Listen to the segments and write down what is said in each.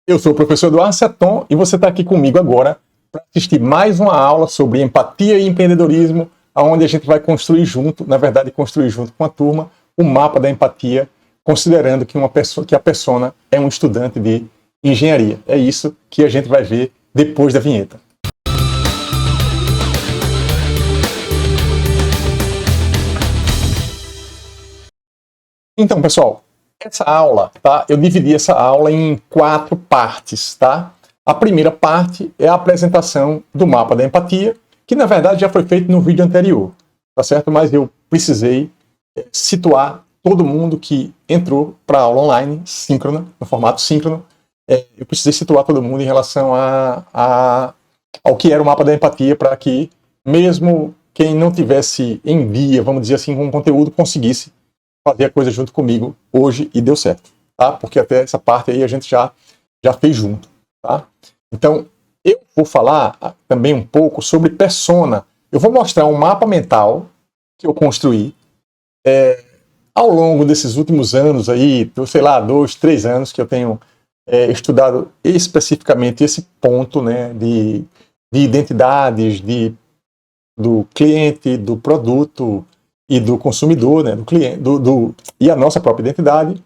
Eu sou o professor Eduardo Seton e você está aqui comigo agora para assistir mais uma aula sobre empatia e empreendedorismo, onde a gente vai construir junto, na verdade, construir junto com a turma, o mapa da empatia, considerando que a persona é um estudante de engenharia. É isso que a gente vai ver depois da vinheta. Então, pessoal, essa aula, tá? Eu dividi essa aula em 4 partes, tá? A primeira parte é a apresentação do mapa da empatia, que na verdade já foi feito no vídeo anterior, tá certo? Mas eu precisei situar todo mundo que entrou para a aula online, síncrona, no formato síncrono. Eu precisei situar todo mundo em relação ao que era o mapa da empatia, para que mesmo quem não tivesse em dia, vamos dizer assim, com o conteúdo, conseguisse fazer a coisa junto comigo hoje e deu certo, tá? Porque até essa parte aí a gente já fez junto, tá? Então, eu vou falar também um pouco sobre persona. Eu vou mostrar um mapa mental que eu construí ao longo desses últimos anos aí, sei lá, 2, 3 anos que eu tenho estudado especificamente esse ponto, né, de identidades, do cliente, do produto e do consumidor, né, do cliente, e a nossa própria identidade.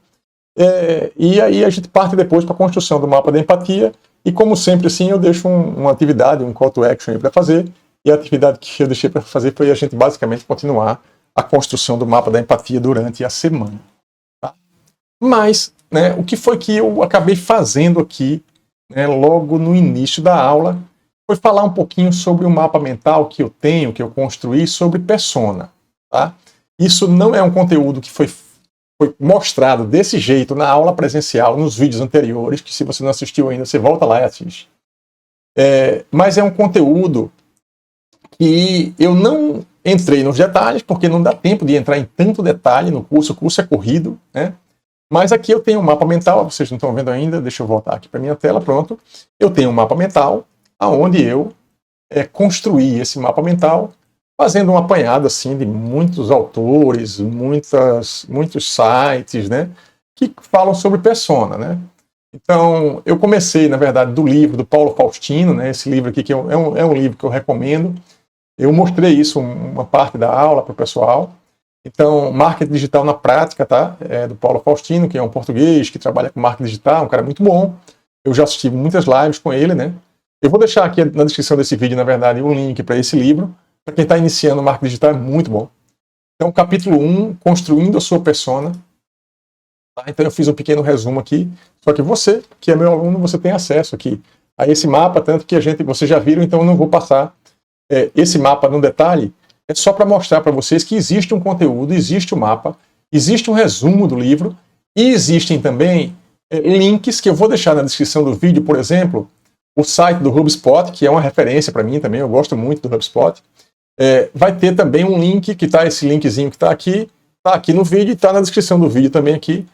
E aí a gente parte depois para a construção do mapa da empatia, e como sempre assim eu deixo uma atividade, um call to action para fazer, e a atividade que eu deixei para fazer foi a gente basicamente continuar a construção do mapa da empatia durante a semana. Tá? Mas, né, o que foi que eu acabei fazendo aqui, né, logo no início da aula, foi falar um pouquinho sobre o mapa mental que eu tenho, que eu construí sobre persona. Tá? Isso não é um conteúdo que foi mostrado desse jeito na aula presencial, nos vídeos anteriores, que se você não assistiu ainda, você volta lá e assiste. Mas é um conteúdo que eu não entrei nos detalhes, porque não dá tempo de entrar em tanto detalhe no curso, o curso é corrido, né? Mas aqui eu tenho um mapa mental, vocês não estão vendo ainda, deixa eu voltar aqui para minha tela, pronto. Eu tenho um mapa mental, onde eu construí esse mapa mental, fazendo um apanhado assim de muitos autores, muitos sites, né, que falam sobre persona, né? Então, eu comecei, na verdade, do livro do Paulo Faustino, né, esse livro aqui que é um livro que eu recomendo. Eu mostrei isso, uma parte da aula para o pessoal. Então, Marketing Digital na Prática, tá? Do Paulo Faustino, que é um português que trabalha com marketing digital, um cara muito bom. Eu já assisti muitas lives com ele, né? Eu vou deixar aqui na descrição desse vídeo, na verdade, um link para esse livro. Para quem está iniciando o marketing digital, é muito bom. Então, capítulo 1, construindo a sua persona. Tá? Então, eu fiz um pequeno resumo aqui. Só que você, que é meu aluno, você tem acesso aqui a esse mapa, tanto que vocês já viram, então eu não vou passar esse mapa no detalhe. É só para mostrar para vocês que existe um conteúdo, existe um mapa, existe um resumo do livro, e existem também links que eu vou deixar na descrição do vídeo, por exemplo, o site do HubSpot, que é uma referência para mim também, eu gosto muito do HubSpot. Vai ter também um link, que está esse linkzinho que está aqui no vídeo, e está na descrição do vídeo também aqui,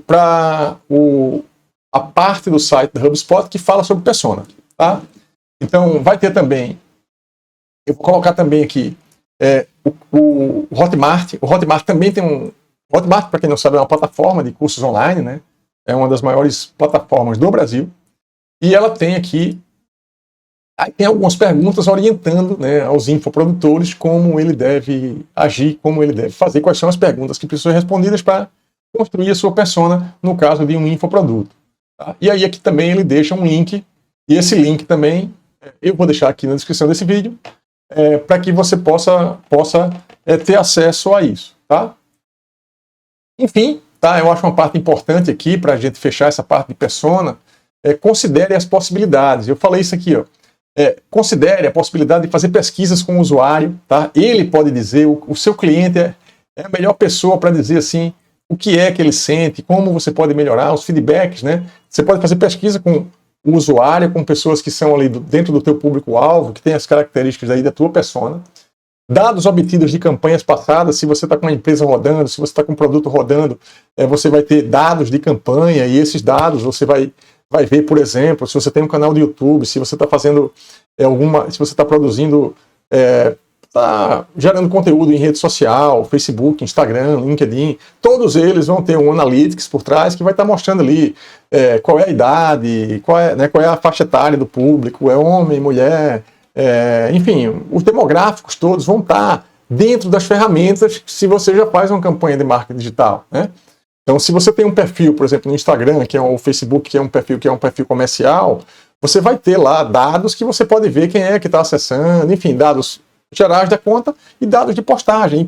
para a parte do site do HubSpot que fala sobre persona. Tá? Então vai ter também, eu vou colocar também aqui, o Hotmart. O Hotmart também tem um... Hotmart, para quem não sabe, é uma plataforma de cursos online, né? É uma das maiores plataformas do Brasil, e ela tem aqui... Aí tem algumas perguntas orientando, né, aos infoprodutores como ele deve agir, como ele deve fazer, quais são as perguntas que precisam ser respondidas para construir a sua persona no caso de um infoproduto. Tá? E aí aqui também ele deixa um link, e esse link também eu vou deixar aqui na descrição desse vídeo, para que você possa ter acesso a isso. Tá? Enfim, tá, eu acho uma parte importante aqui para a gente fechar essa parte de persona, considere as possibilidades. Eu falei isso aqui, ó. Considere a possibilidade de fazer pesquisas com o usuário, tá? Ele pode dizer, o seu cliente é a melhor pessoa para dizer assim, o que é que ele sente, como você pode melhorar, os feedbacks, né? Você pode fazer pesquisa com o usuário, com pessoas que são ali dentro do teu público-alvo, que tem as características aí da tua persona. Dados obtidos de campanhas passadas, se você está com uma empresa rodando, se você está com um produto rodando, você vai ter dados de campanha, e esses dados você vai ver, por exemplo, se você tem um canal do YouTube, se você está fazendo se você está produzindo está gerando conteúdo em rede social, Facebook, Instagram, LinkedIn, todos eles vão ter um analytics por trás que vai estar mostrando ali qual é a idade, qual é a faixa etária do público, é homem, mulher, enfim, os demográficos todos vão estar dentro das ferramentas se você já faz uma campanha de marketing digital, né? Então, se você tem um perfil, por exemplo, no Instagram, que é o Facebook, que é um perfil comercial, você vai ter lá dados que você pode ver quem é que está acessando, enfim, dados gerais da conta e dados de postagem.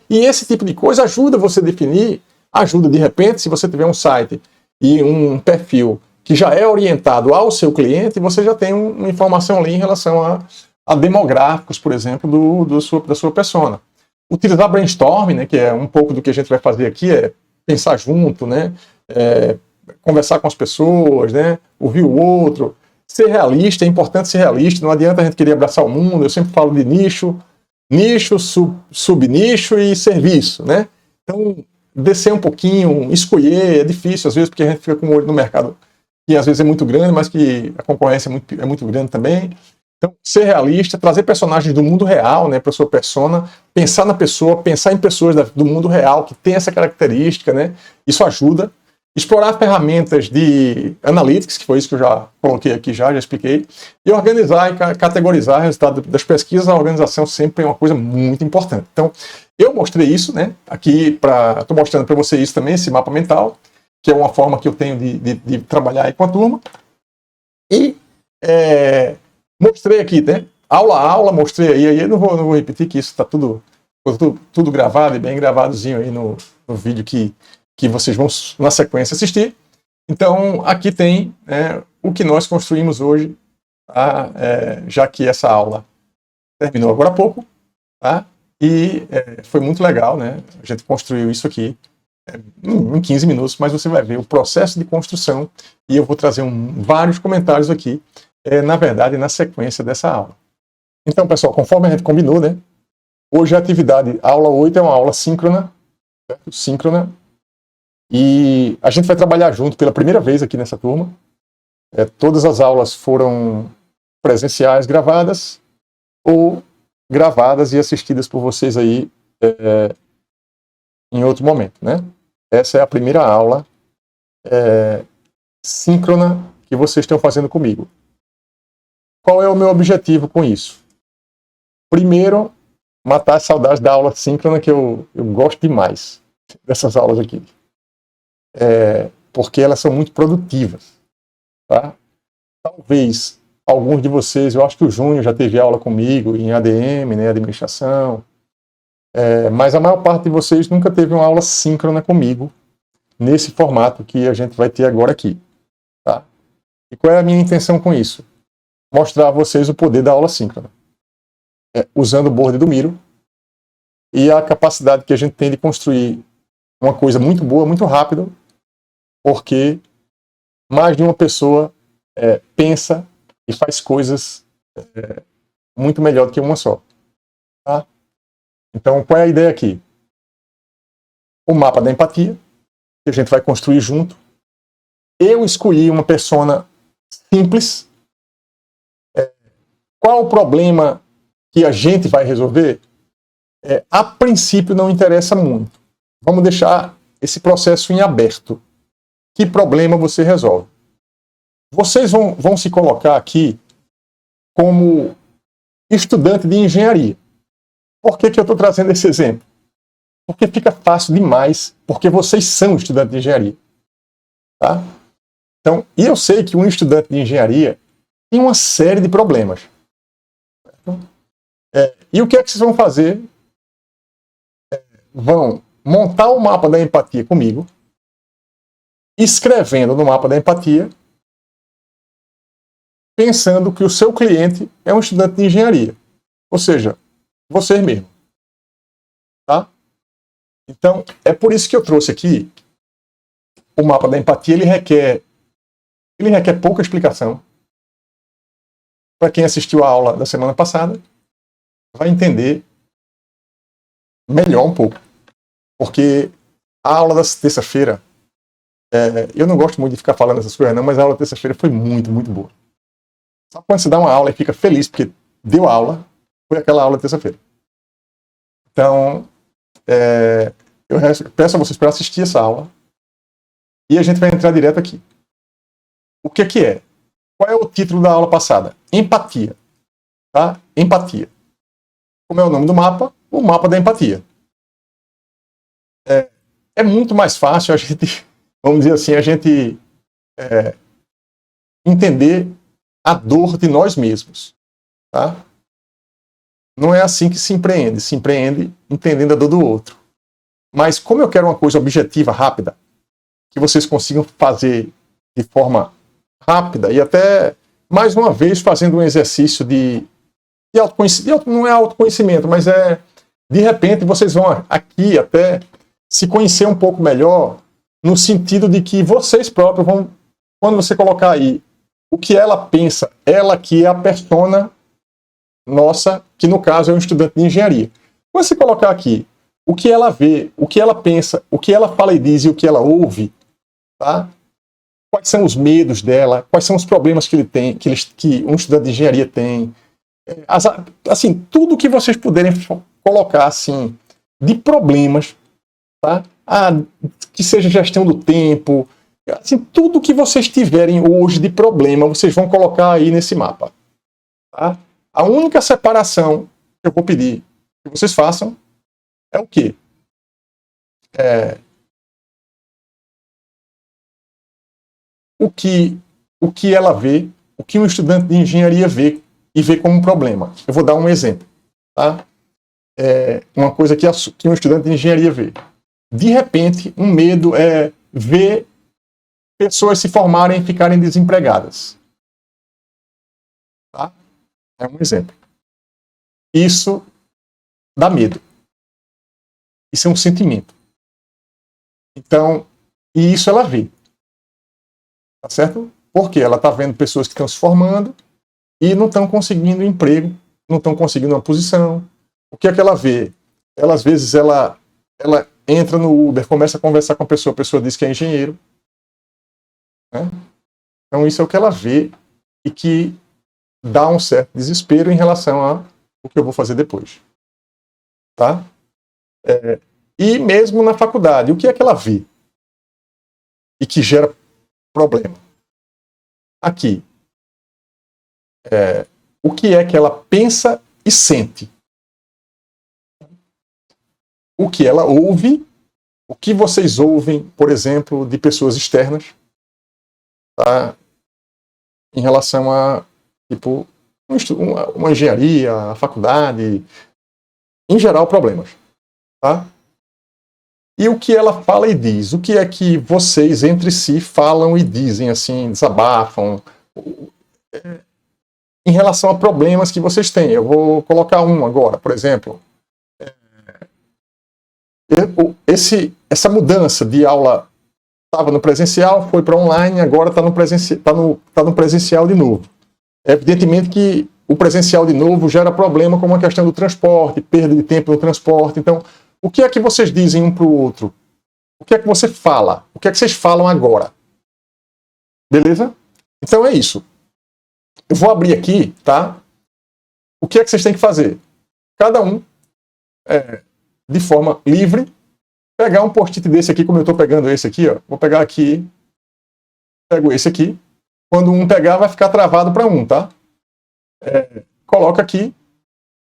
E esse tipo de coisa ajuda você a definir, ajuda de repente, se você tiver um site e um perfil que já é orientado ao seu cliente, você já tem uma informação ali em relação a demográficos, por exemplo, da sua persona. Utilizar brainstorming, né, que é um pouco do que a gente vai fazer aqui, é pensar junto, né, conversar com as pessoas, né, ouvir o outro, ser realista, é importante ser realista, não adianta a gente querer abraçar o mundo, eu sempre falo de nicho, subnicho e serviço, né? Então, descer um pouquinho, escolher, é difícil às vezes, porque a gente fica com o olho no mercado, que às vezes é muito grande, mas que a concorrência é muito grande também. Então, ser realista, trazer personagens do mundo real, né, para sua persona, pensar na pessoa, pensar em pessoas do mundo real que tem essa característica, né, isso ajuda. Explorar ferramentas de analytics, que foi isso que eu já coloquei aqui, já expliquei, e organizar e categorizar o resultado das pesquisas. A organização sempre é uma coisa muito importante. Então, eu mostrei isso, né, aqui, estou mostrando para você isso também, esse mapa mental, que é uma forma que eu tenho de trabalhar aí com a turma. E mostrei aqui, né? Aula a aula, mostrei aí eu não vou repetir, que isso está tudo gravado e bem gravadozinho aí no vídeo que vocês vão na sequência assistir. Então, aqui tem o que nós construímos hoje, tá? Já que essa aula terminou agora há pouco, tá? E foi muito legal, né? A gente construiu isso aqui em 15 minutos, mas você vai ver o processo de construção e eu vou trazer vários comentários aqui, na verdade, na sequência dessa aula. Então, pessoal, conforme a gente combinou, né? Hoje a atividade, a aula 8 é uma aula síncrona, certo? Síncrona, e a gente vai trabalhar junto pela primeira vez aqui nessa turma. Todas as aulas foram presenciais gravadas ou gravadas e assistidas por vocês aí em outro momento, né? Essa é a primeira aula síncrona que vocês estão fazendo comigo. Qual é o meu objetivo com isso? Primeiro, matar as saudades da aula síncrona, que eu gosto demais dessas aulas aqui. Porque elas são muito produtivas. Tá? Talvez alguns de vocês, eu acho que o Júnior já teve aula comigo em ADM, né, administração, mas a maior parte de vocês nunca teve uma aula síncrona comigo, nesse formato que a gente vai ter agora aqui. Tá? E qual é a minha intenção com isso? Mostrar a vocês o poder da aula síncrona, usando o board do Miro e a capacidade que a gente tem de construir uma coisa muito boa, muito rápido, porque mais de uma pessoa pensa e faz coisas muito melhor do que uma só. Tá? Então, qual é a ideia aqui? O mapa da empatia, que a gente vai construir junto. Eu escolhi uma persona simples. Qual o problema que a gente vai resolver? A princípio não interessa muito. Vamos deixar esse processo em aberto. Que problema você resolve? Vocês vão se colocar aqui como estudante de engenharia. Por que eu estou trazendo esse exemplo? Porque fica fácil demais, porque vocês são estudantes de engenharia. Tá? Então, e eu sei que um estudante de engenharia tem uma série de problemas. E o que é que vocês vão fazer? Vão montar o mapa da empatia comigo, escrevendo no mapa da empatia, pensando que o seu cliente é um estudante de engenharia. Ou seja, vocês mesmos. Tá? Então, é por isso que eu trouxe aqui o mapa da empatia. Ele requer pouca explicação. Para quem assistiu a aula da semana passada, vai entender melhor um pouco. Porque a aula da terça-feira, eu não gosto muito de ficar falando essas coisas não, mas a aula da terça-feira foi muito, muito boa. Só quando você dá uma aula e fica feliz porque deu aula, foi aquela aula da terça-feira. Então, eu peço a vocês para assistir essa aula e a gente vai entrar direto aqui. O que é? Qual é o título da aula passada? Empatia. Tá? Empatia. Como é o nome do mapa? O mapa da empatia. É muito mais fácil a gente, vamos dizer assim, a gente entender a dor de nós mesmos. Tá? Não é assim que se empreende entendendo a dor do outro. Mas como eu quero uma coisa objetiva, rápida, que vocês consigam fazer de forma rápida e até, mais uma vez, fazendo um exercício de autoconhecimento, não é autoconhecimento, mas de repente, vocês vão aqui até se conhecer um pouco melhor, no sentido de que vocês próprios vão, quando você colocar aí o que ela pensa, ela que é a persona nossa, que no caso é um estudante de engenharia. Quando você colocar aqui o que ela vê, o que ela pensa, o que ela fala e diz e o que ela ouve, tá? Quais são os medos dela, quais são os problemas que ele tem, que um estudante de engenharia tem, assim, tudo que vocês puderem colocar assim de problemas, tá? Que seja gestão do tempo, assim, tudo que vocês tiverem hoje de problema, vocês vão colocar aí nesse mapa, tá? A única separação que eu vou pedir que vocês façam é o quê? O que ela vê, o que um estudante de engenharia vê e vê como um problema. Eu vou dar um exemplo. Tá? Uma coisa que um estudante de engenharia vê. De repente, um medo é ver pessoas se formarem e ficarem desempregadas. Tá? É um exemplo. Isso dá medo. Isso é um sentimento. Então, e isso ela vê. Tá certo? Porque ela está vendo pessoas que estão se formando e não estão conseguindo emprego, não estão conseguindo uma posição. O que é que ela vê? Ela, às vezes, ela entra no Uber, começa a conversar com a pessoa diz que é engenheiro. Né? Então, isso é o que ela vê e que dá um certo desespero em relação a o que eu vou fazer depois. Tá? E mesmo na faculdade, o que é que ela vê? E que gera problema. Aqui. O que é que ela pensa e sente? O que ela ouve, o que vocês ouvem, por exemplo, de pessoas externas, tá? Em relação a, tipo, uma engenharia, a faculdade, em geral, problemas. Tá? E o que ela fala e diz? O que é que vocês entre si falam e dizem, assim, desabafam, em relação a problemas que vocês têm? Eu vou colocar um agora, por exemplo. Essa mudança de aula estava no presencial, foi para online, agora está no presencial de novo. Evidentemente que o presencial de novo gera problema como a questão do transporte, perda de tempo no transporte. Então, o que é que vocês dizem um para o outro? O que é que você fala? O que é que vocês falam agora? Beleza? Então é isso. Eu vou abrir aqui, tá? O que é que vocês têm que fazer? Cada um, de forma livre, pegar um post-it desse aqui, como eu estou pegando esse aqui, ó. Vou pegar aqui, pego esse aqui. Quando um pegar, vai ficar travado para um, tá? Coloca aqui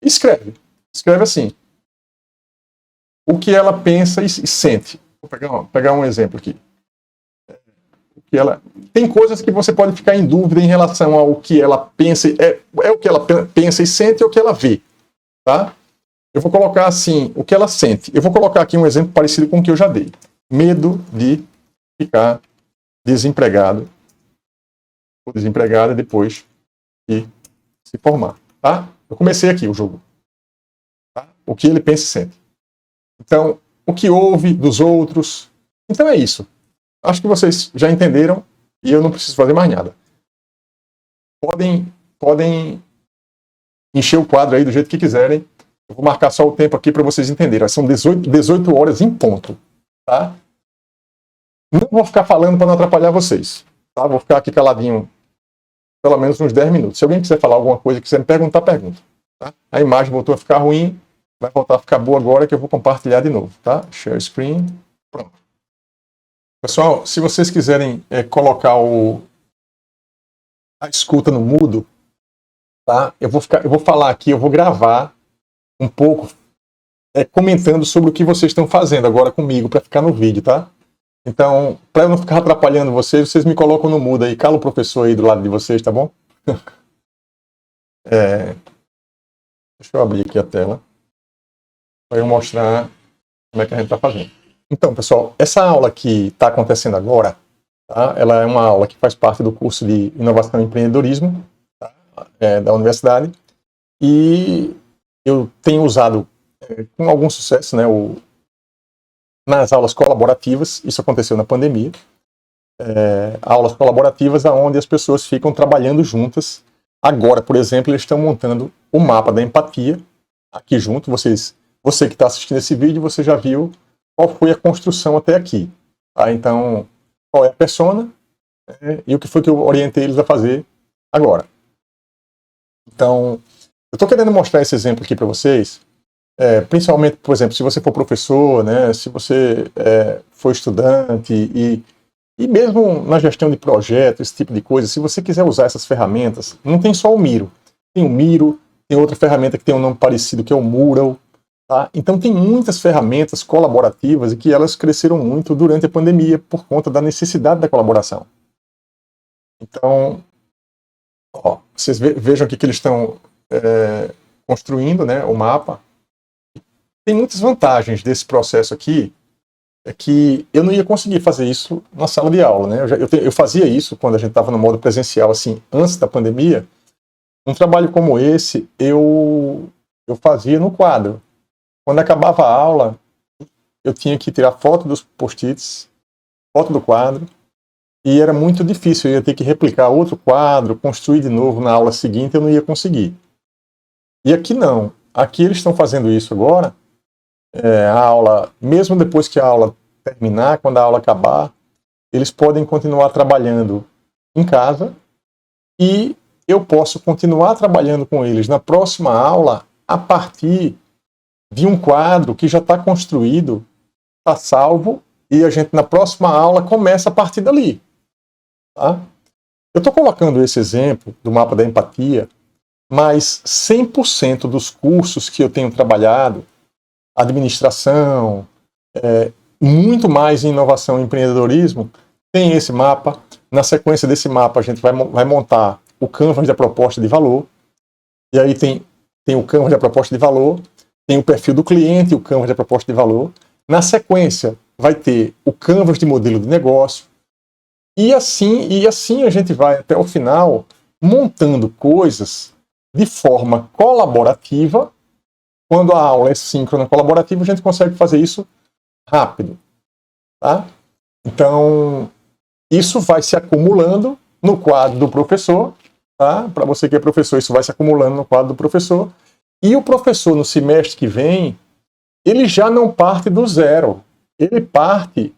e escreve. Escreve assim. O que ela pensa e sente. Vou pegar um exemplo aqui. Tem coisas que você pode ficar em dúvida em relação ao que ela pensa. É o que ela pensa e sente ou o que ela vê. Tá? Eu vou colocar assim, o que ela sente. Eu vou colocar aqui um exemplo parecido com o que eu já dei. Medo de ficar desempregado ou desempregada depois de se formar. Tá? Eu comecei aqui o jogo. Tá? O que ele pensa e sente. Então, o que ouve dos outros. Então é isso. Acho que vocês já entenderam e eu não preciso fazer mais nada. Podem encher o quadro aí do jeito que quiserem. Eu vou marcar só o tempo aqui para vocês entenderem. São 18 horas em ponto. Tá? Não vou ficar falando para não atrapalhar vocês. Tá? Vou ficar aqui caladinho pelo menos uns 10 minutos. Se alguém quiser falar alguma coisa, quiser me perguntar, pergunta. Tá? A imagem voltou a ficar ruim. vai voltar a ficar boa agora que eu vou compartilhar de novo, tá? Share screen. Pronto. Pessoal, se vocês quiserem colocar a escuta no mudo, tá? Eu vou falar aqui, eu vou gravar um pouco comentando sobre o que vocês estão fazendo agora comigo para ficar no vídeo, tá? Então, para eu não ficar atrapalhando vocês me colocam no mudo aí, cala o professor aí do lado de vocês, tá bom? Deixa eu abrir aqui a tela para eu mostrar como é que a gente está fazendo. Então, pessoal, essa aula que está acontecendo agora, tá? Ela é uma aula que faz parte do curso de Inovação e Empreendedorismo, tá? Da universidade, e eu tenho usado com algum sucesso, né, nas aulas colaborativas. Isso aconteceu na pandemia, aulas colaborativas onde as pessoas ficam trabalhando juntas. Agora, por exemplo, eles estão montando o mapa da empatia aqui junto. Você que está assistindo esse vídeo, você já viu qual foi a construção até aqui. Tá? Então, qual é a persona e o que foi que eu orientei eles a fazer agora. Então, eu estou querendo mostrar esse exemplo aqui para vocês, principalmente, por exemplo, se você for professor, né, se você for estudante e mesmo na gestão de projetos, esse tipo de coisa, se você quiser usar essas ferramentas, não tem só o Miro. Tem o Miro, tem outra ferramenta que tem um nome parecido, que é o Mural. Tá? Então tem muitas ferramentas colaborativas e que elas cresceram muito durante a pandemia por conta da necessidade da colaboração. Então, vocês vejam aqui que eles estão construindo, né, o mapa. Tem muitas vantagens desse processo aqui, que eu não ia conseguir fazer isso na sala de aula, né? Eu fazia isso quando a gente estava no modo presencial, assim, antes da pandemia. Um trabalho como esse, eu fazia no quadro. Quando acabava a aula, eu tinha que tirar foto dos post-its, foto do quadro, e era muito difícil. Eu ia ter que replicar outro quadro, construir de novo na aula seguinte, eu não ia conseguir. E aqui não. Aqui eles estão fazendo isso agora. A aula, mesmo depois que a aula terminar, quando a aula acabar, eles podem continuar trabalhando em casa e eu posso continuar trabalhando com eles na próxima aula a partir de um quadro que já está construído, está salvo, e a gente na próxima aula começa a partir dali. Tá? Eu estou colocando esse exemplo do mapa da empatia, mas 100% dos cursos que eu tenho trabalhado, administração, muito mais em inovação e empreendedorismo, tem esse mapa. Na sequência desse mapa, a gente vai montar o canvas da proposta de valor. E aí tem o canvas da proposta de valor, tem o perfil do cliente e o canvas da proposta de valor. Na sequência, vai ter o canvas de modelo de negócio. E assim a gente vai até o final montando coisas de forma colaborativa. Quando a aula é síncrona colaborativa, a gente consegue fazer isso rápido. Tá? Então, isso vai se acumulando no quadro do professor. Tá? Para você que é professor, isso vai se acumulando no quadro do professor. E o professor, no semestre que vem, ele já não parte do zero. Ele parte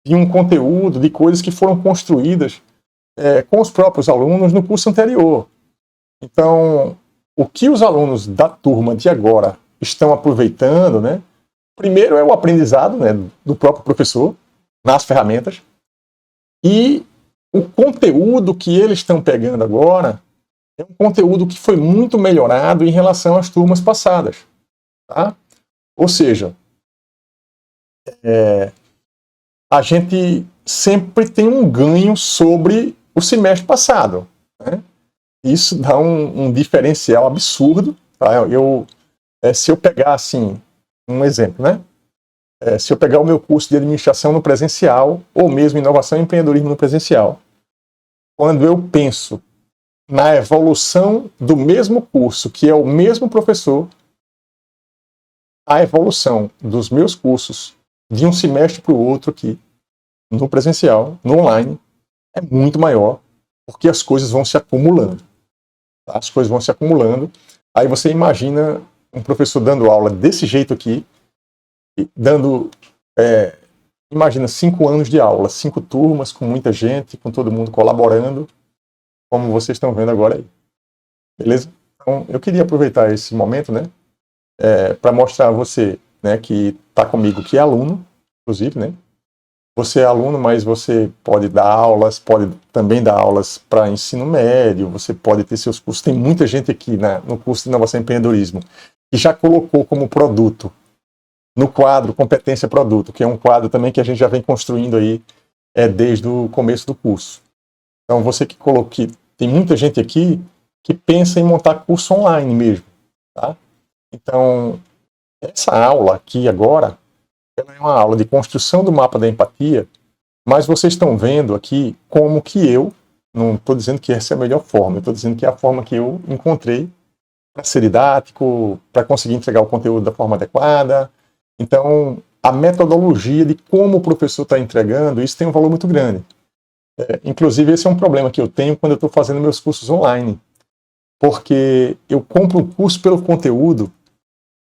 de um conteúdo, de coisas que foram construídas com os próprios alunos no curso anterior. Então, o que os alunos da turma de agora estão aproveitando, né? Primeiro é o aprendizado, né, do próprio professor nas ferramentas, e o conteúdo que eles estão pegando agora é um conteúdo que foi muito melhorado em relação às turmas passadas. Tá? Ou seja, a gente sempre tem um ganho sobre o semestre passado. Né? Isso dá um diferencial absurdo. Tá? Se eu pegar assim, um exemplo, né? Se eu pegar o meu curso de administração no presencial, ou mesmo inovação e empreendedorismo no presencial, quando eu penso na evolução do mesmo curso, que é o mesmo professor, a evolução dos meus cursos de um semestre para o outro aqui, no presencial, no online, é muito maior, porque as coisas vão se acumulando. Tá? As coisas vão se acumulando. Aí você imagina um professor dando aula desse jeito aqui, dando, imagina, 5 anos de aula, 5 turmas, com muita gente, com todo mundo colaborando, como vocês estão vendo agora aí. Beleza? Então, eu queria aproveitar esse momento, né, para mostrar a você, né, que está comigo, que é aluno, inclusive, né? Você é aluno, mas você pode dar aulas, pode também dar aulas para ensino médio, você pode ter seus cursos. Tem muita gente aqui no curso de Inovação e Empreendedorismo que já colocou como produto no quadro Competência Produto, que é um quadro também que a gente já vem construindo aí desde o começo do curso. Então, você que coloque, tem muita gente aqui que pensa em montar curso online mesmo, tá? Então, essa aula aqui agora, ela é uma aula de construção do mapa da empatia, mas vocês estão vendo aqui como que eu, não estou dizendo que essa é a melhor forma, eu estou dizendo que é a forma que eu encontrei para ser didático, para conseguir entregar o conteúdo da forma adequada. Então, a metodologia de como o professor está entregando, isso tem um valor muito grande. Inclusive, esse é um problema que eu tenho quando eu estou fazendo meus cursos online, porque eu compro um curso pelo conteúdo,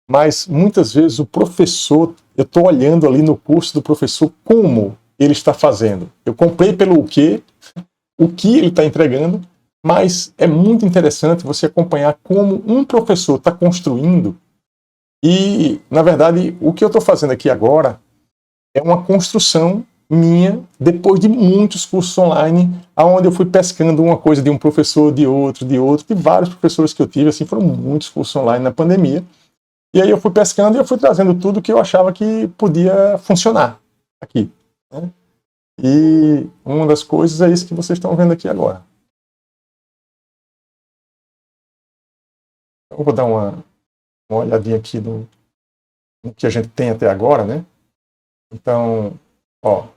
mas muitas vezes o professor, eu estou olhando ali no curso do professor como ele está fazendo. Eu comprei pelo o que ele está entregando, mas é muito interessante você acompanhar como um professor está construindo. E, na verdade, o que eu estou fazendo aqui agora é uma construção minha, depois de muitos cursos online, onde eu fui pescando uma coisa de um professor, de outro, de vários professores que eu tive, assim, foram muitos cursos online na pandemia. E aí eu fui pescando e eu fui trazendo tudo que eu achava que podia funcionar aqui, né? E uma das coisas é isso que vocês estão vendo aqui agora. Eu vou dar uma olhadinha aqui no que a gente tem até agora, né? Então, ó,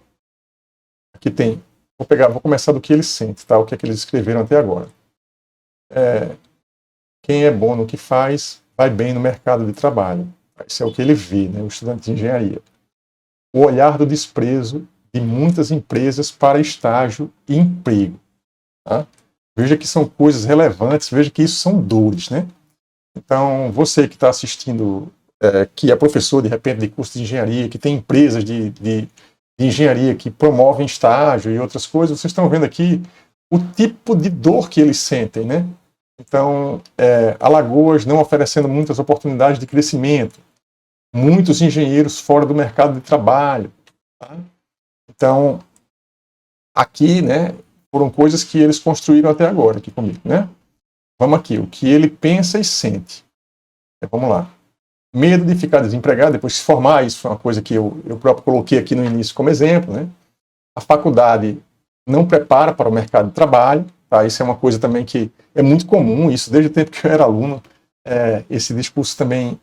aqui tem, vou começar do que ele sente, tá? O que é que eles escreveram até agora. Quem é bom no que faz, vai bem no mercado de trabalho. Isso é o que ele vê, né? O estudante de engenharia. O olhar do desprezo de muitas empresas para estágio e emprego. Tá? Veja que são coisas relevantes, veja que isso são dores, né? Então, você que está assistindo, que é professor, de repente, de curso de engenharia, que tem empresas de engenharia que promovem estágio e outras coisas, vocês estão vendo aqui o tipo de dor que eles sentem, né? Então, Alagoas não oferecendo muitas oportunidades de crescimento, muitos engenheiros fora do mercado de trabalho. Tá? Então, aqui, né, foram coisas que eles construíram até agora aqui comigo, né? Vamos aqui, o que ele pensa e sente. Vamos lá. Medo de ficar desempregado depois de se formar, isso foi uma coisa que eu próprio coloquei aqui no início como exemplo, né? A faculdade não prepara para o mercado de trabalho, tá? Isso é uma coisa também que é muito comum, isso desde o tempo que eu era aluno, esse discurso também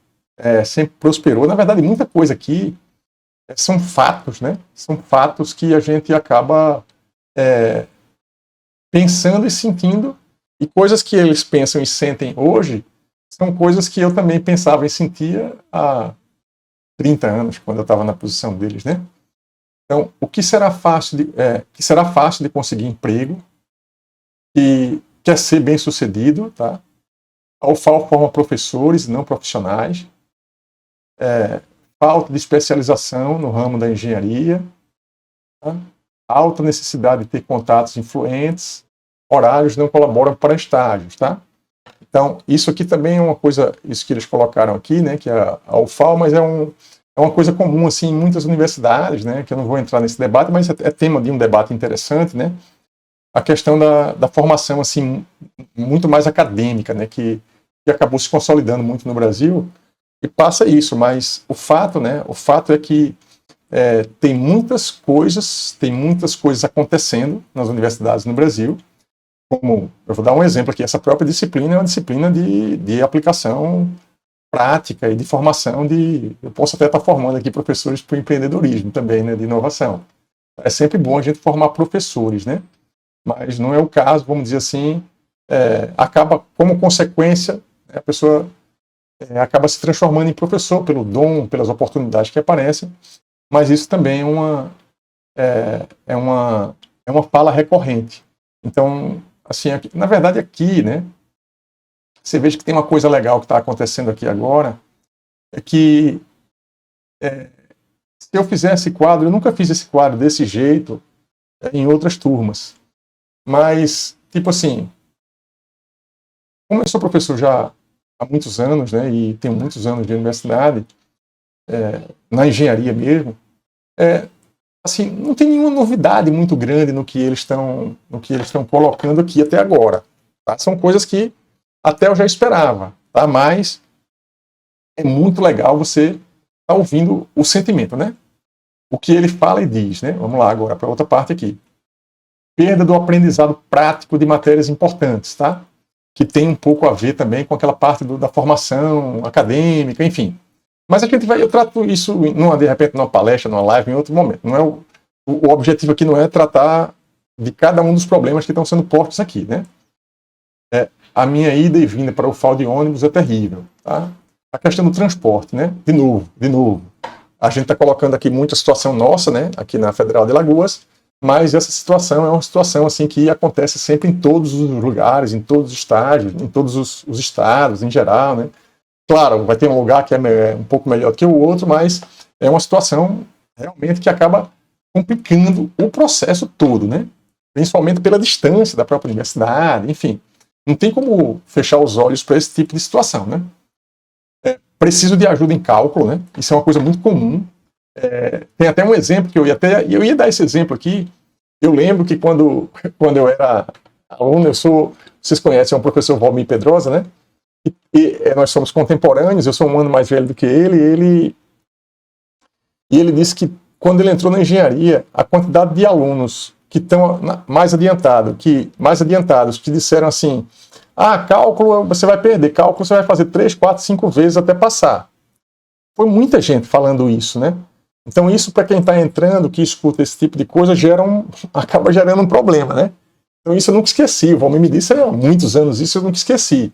sempre prosperou. Na verdade, muita coisa aqui são fatos, né? São fatos que a gente acaba pensando e sentindo, e coisas que eles pensam e sentem hoje são coisas que eu também pensava e sentia há 30 anos, quando eu estava na posição deles, né? Então, o que será fácil de conseguir emprego, que quer ser bem-sucedido, tá? A UFAL forma professores não profissionais, falta de especialização no ramo da engenharia, tá? Alta necessidade de ter contatos influentes, horários não colaboram para estágios, tá? Então, isso aqui também é uma coisa, isso que eles colocaram aqui, né, que é a UFAL, mas é uma coisa comum, assim, em muitas universidades, né, que eu não vou entrar nesse debate, mas é tema de um debate interessante, né, a questão da formação, assim, muito mais acadêmica, né, que acabou se consolidando muito no Brasil, e passa isso, mas o fato é que tem muitas coisas acontecendo nas universidades no Brasil, como, eu vou dar um exemplo aqui, essa própria disciplina é uma disciplina de aplicação prática e de formação eu posso até estar formando aqui professores para o empreendedorismo também, né, de inovação. É sempre bom a gente formar professores, né, mas não é o caso, vamos dizer assim, acaba, como consequência, a pessoa acaba se transformando em professor pelo dom, pelas oportunidades que aparecem, mas isso também é uma fala recorrente. Então, assim, aqui, na verdade aqui, né, você veja que tem uma coisa legal que está acontecendo aqui agora, é que se eu fizesse quadro, eu nunca fiz esse quadro desse jeito em outras turmas, mas, tipo assim, como eu sou professor já há muitos anos, né, e tenho muitos anos de universidade, na engenharia mesmo, assim, não tem nenhuma novidade muito grande no que eles estão colocando aqui até agora. Tá? São coisas que até eu já esperava, tá? Mas é muito legal você estar ouvindo o sentimento, né? O que ele fala e diz, né? Vamos lá agora para outra parte aqui. Perda do aprendizado prático de matérias importantes, tá? Que tem um pouco a ver também com aquela parte da formação acadêmica, enfim. Mas eu trato isso, de repente, numa palestra, numa live, em outro momento. Não é o objetivo aqui não é tratar de cada um dos problemas que estão sendo postos aqui, né? A minha ida e vinda para o FAU de ônibus é terrível, tá? A questão do transporte, né? De novo. A gente está colocando aqui muita situação nossa, né? Aqui na Federal de Alagoas, mas essa situação é uma situação assim que acontece sempre em todos os lugares, em todos os estágios, em todos os estados, em geral, né? Claro, vai ter um lugar que é um pouco melhor que o outro, mas é uma situação realmente que acaba complicando o processo todo, né? Principalmente pela distância da própria universidade, enfim. Não tem como fechar os olhos para esse tipo de situação, né? Preciso de ajuda em cálculo, né? Isso é uma coisa muito comum. Tem até um exemplo que eu ia dar esse exemplo aqui. Eu lembro que quando eu era aluno, vocês conhecem o professor Valmir Pedrosa, né? Nós somos contemporâneos, eu sou um ano mais velho do que ele, e ele disse que quando ele entrou na engenharia, a quantidade de alunos que estão mais adiantados, que disseram assim, cálculo você vai perder, cálculo você vai fazer 3, 4, 5 vezes até passar. Foi muita gente falando isso, né? Então isso, para quem está entrando, que escuta esse tipo de coisa, acaba gerando um problema, né? Então isso eu nunca esqueci, o Valmir me disse há muitos anos isso, eu nunca esqueci.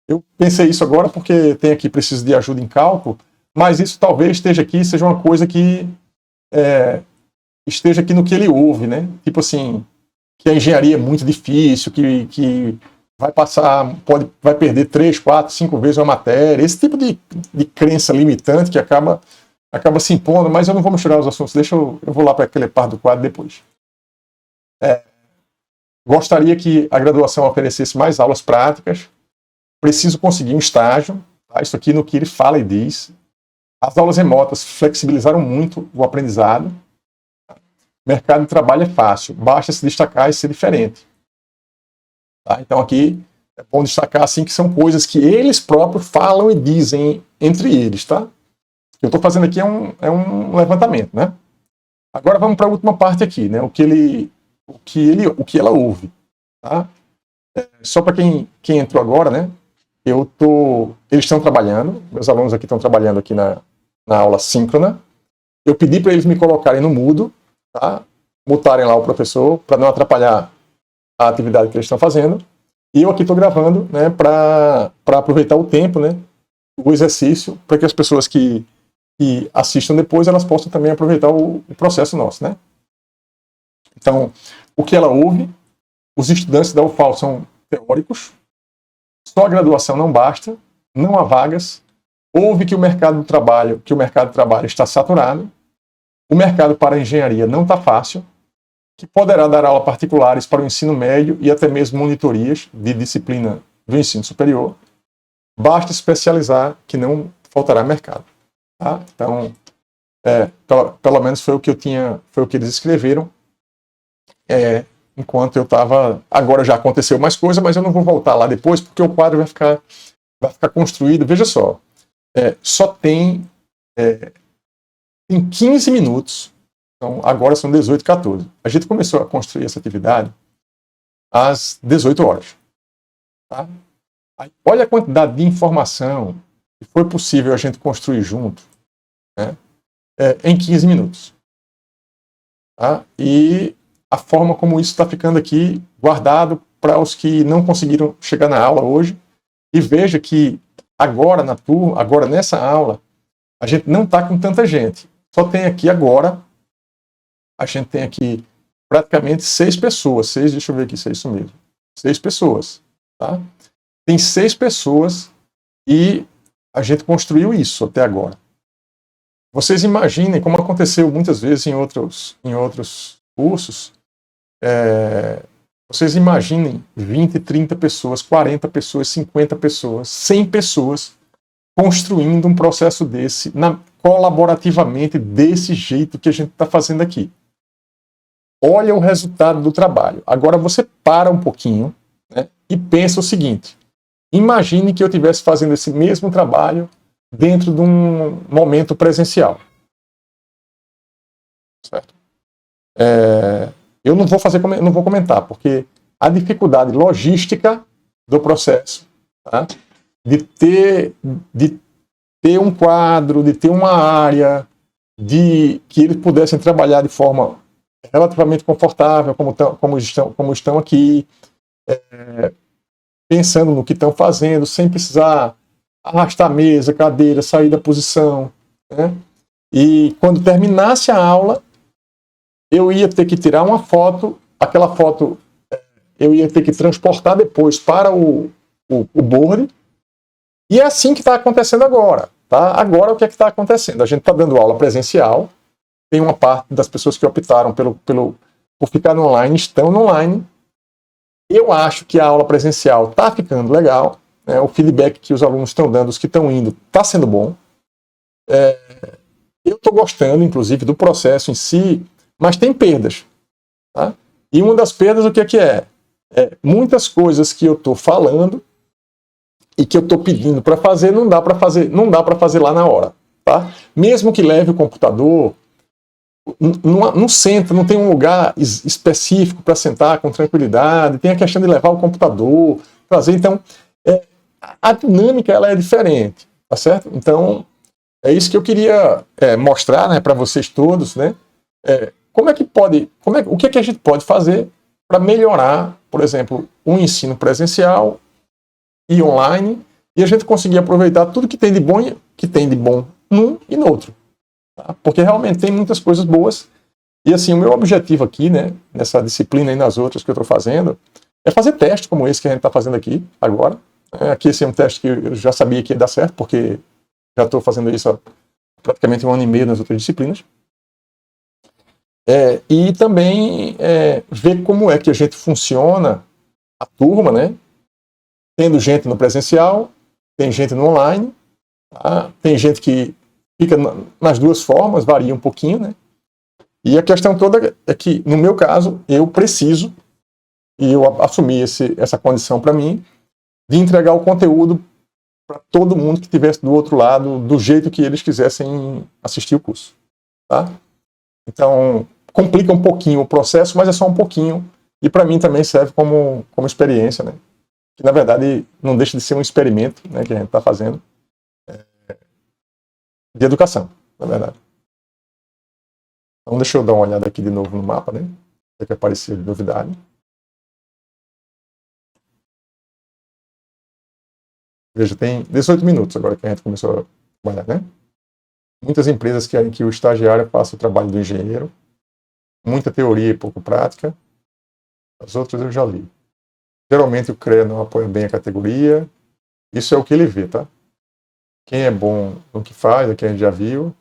Eu pensei isso agora porque tem aqui, preciso de ajuda em cálculo, mas isso talvez seja uma coisa que esteja aqui no que ele ouve, né? Tipo assim, que a engenharia é muito difícil, que vai perder 3, 4, 5 vezes uma matéria, esse tipo de crença limitante que acaba se impondo, mas eu não vou misturar os assuntos, eu vou lá para aquele parte do quadro depois. Gostaria que a graduação oferecesse mais aulas práticas, preciso conseguir um estágio, tá? Isso aqui no que ele fala e diz. As aulas remotas flexibilizaram muito o aprendizado. O mercado de trabalho é fácil, basta se destacar e ser diferente. Tá? Então aqui é bom destacar assim, que são coisas que eles próprios falam e dizem entre eles. Tá? O que eu estou fazendo aqui é um levantamento. Né? Agora vamos para a última parte aqui, né? o que ela ouve. Tá? Só para quem entrou agora, né? Eles estão trabalhando, meus alunos aqui estão trabalhando aqui na aula síncrona. Eu pedi para eles me colocarem no mudo, tá? Mutarem lá o professor, para não atrapalhar a atividade que eles estão fazendo. E eu aqui estou gravando, né, para aproveitar o tempo, né, o exercício, para que as pessoas que assistam depois, elas possam também aproveitar o processo nosso. Né? Então, o que ela ouve, os estudantes da UFAL são teóricos, só a graduação não basta, não há vagas, ouve que o mercado de trabalho está saturado, o mercado para a engenharia não está fácil, que poderá dar aulas particulares para o ensino médio e até mesmo monitorias de disciplina do ensino superior, basta especializar que não faltará mercado. Tá? Então, pelo menos foi o que eles escreveram, enquanto eu estava. Agora já aconteceu mais coisa, mas eu não vou voltar lá depois, porque o quadro vai ficar construído. Veja só, só tem 15 minutos, então agora são 18h14. A gente começou a construir essa atividade às 18 horas. Tá? Aí, olha a quantidade de informação que foi possível a gente construir junto, né, em 15 minutos. Tá? E a forma como isso está ficando aqui guardado para os que não conseguiram chegar na aula hoje. E veja que agora nessa aula, a gente não está com tanta gente. Só tem aqui agora, a gente tem aqui praticamente 6 pessoas. Deixa eu ver aqui se é isso mesmo. 6 pessoas. Tá? Tem 6 pessoas e a gente construiu isso até agora. Vocês imaginem como aconteceu muitas vezes em outros cursos, Vocês imaginem 20, 30 pessoas, 40 pessoas, 50 pessoas, 100 pessoas construindo um processo desse, colaborativamente, desse jeito que a gente está fazendo aqui. Olha o resultado do trabalho. Agora você para um pouquinho, né, e pensa o seguinte: imagine que eu estivesse fazendo esse mesmo trabalho dentro de um momento presencial. Certo? Eu não vou comentar, porque a dificuldade logística do processo, tá? de ter um quadro, de ter uma área, de que eles pudessem trabalhar de forma relativamente confortável, como estão aqui, pensando no que estão fazendo, sem precisar arrastar a mesa, cadeira, sair da posição, né? E quando terminasse a aula, eu ia ter que tirar uma foto, aquela foto eu ia ter que transportar depois para o board, e é assim que está acontecendo agora. Tá? Agora o que é que está acontecendo? A gente está dando aula presencial, tem uma parte das pessoas que optaram por ficar no online, estão no online. Eu acho que a aula presencial está ficando legal, né? O feedback que os alunos estão dando, os que estão indo, está sendo bom. Eu estou gostando, inclusive, do processo em si, mas tem perdas. Tá? E uma das perdas, o que é? Muitas coisas que eu estou falando e que eu estou pedindo para fazer, não dá para fazer lá na hora. Tá? Mesmo que leve o computador, não senta, não tem um lugar específico para sentar com tranquilidade, tem a questão de levar o computador, trazer. Então, a dinâmica ela é diferente, tá certo? Então, é isso que eu queria mostrar, né, para vocês todos, né? O que é que a gente pode fazer para melhorar, por exemplo, o ensino presencial e online, e a gente conseguir aproveitar tudo que tem de bom num e no outro. Tá? Porque realmente tem muitas coisas boas. E assim, o meu objetivo aqui, né, nessa disciplina e nas outras que eu estou fazendo, é fazer testes como esse que a gente está fazendo aqui agora. Aqui esse é um teste que eu já sabia que ia dar certo, porque já estou fazendo isso há praticamente 1 ano e meio nas outras disciplinas. E também ver como é que a gente funciona a turma, né? Tendo gente no presencial, tem gente no online, tá? Tem gente que fica nas duas formas, varia um pouquinho, né? E a questão toda é que, no meu caso, eu preciso, e eu assumi essa condição para mim, de entregar o conteúdo para todo mundo que estivesse do outro lado, do jeito que eles quisessem assistir o curso. Tá? Então, complica um pouquinho o processo, mas é só um pouquinho, e para mim também serve como experiência, né? Que na verdade não deixa de ser um experimento, né, que a gente está fazendo de educação, na verdade. Então deixa eu dar uma olhada aqui de novo no mapa, né? O que apareceu de novidade. Veja, tem 18 minutos agora que a gente começou a trabalhar, né? Muitas empresas querem que o estagiário faça o trabalho do engenheiro. Muita teoria e pouco prática. As outras eu já li. Geralmente o CREA não apoia bem a categoria. Isso é o que ele vê, tá? Quem é bom no que faz, é quem a gente já viu.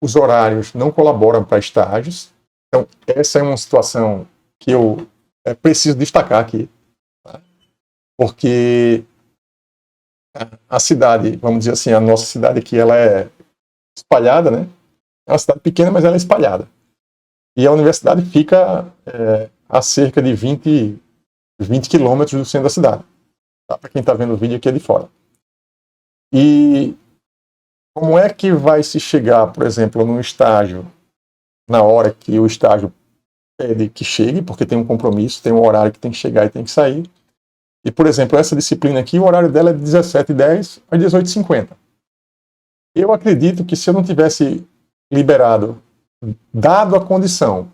Os horários não colaboram para estágios. Então, essa é uma situação que eu preciso destacar aqui. Tá? Porque a cidade, vamos dizer assim, a nossa cidade aqui, ela é espalhada, né? É uma cidade pequena, mas ela é espalhada. E a universidade fica a cerca de 20 quilômetros do centro da cidade. Tá? Para quem está vendo o vídeo aqui é de fora. E como é que vai se chegar, por exemplo, num estágio, na hora que o estágio pede que chegue, porque tem um compromisso, tem um horário que tem que chegar e tem que sair. E, por exemplo, essa disciplina aqui, o horário dela é de 17h10 às 18h50. Eu acredito que se eu não tivesse liberado, dado a condição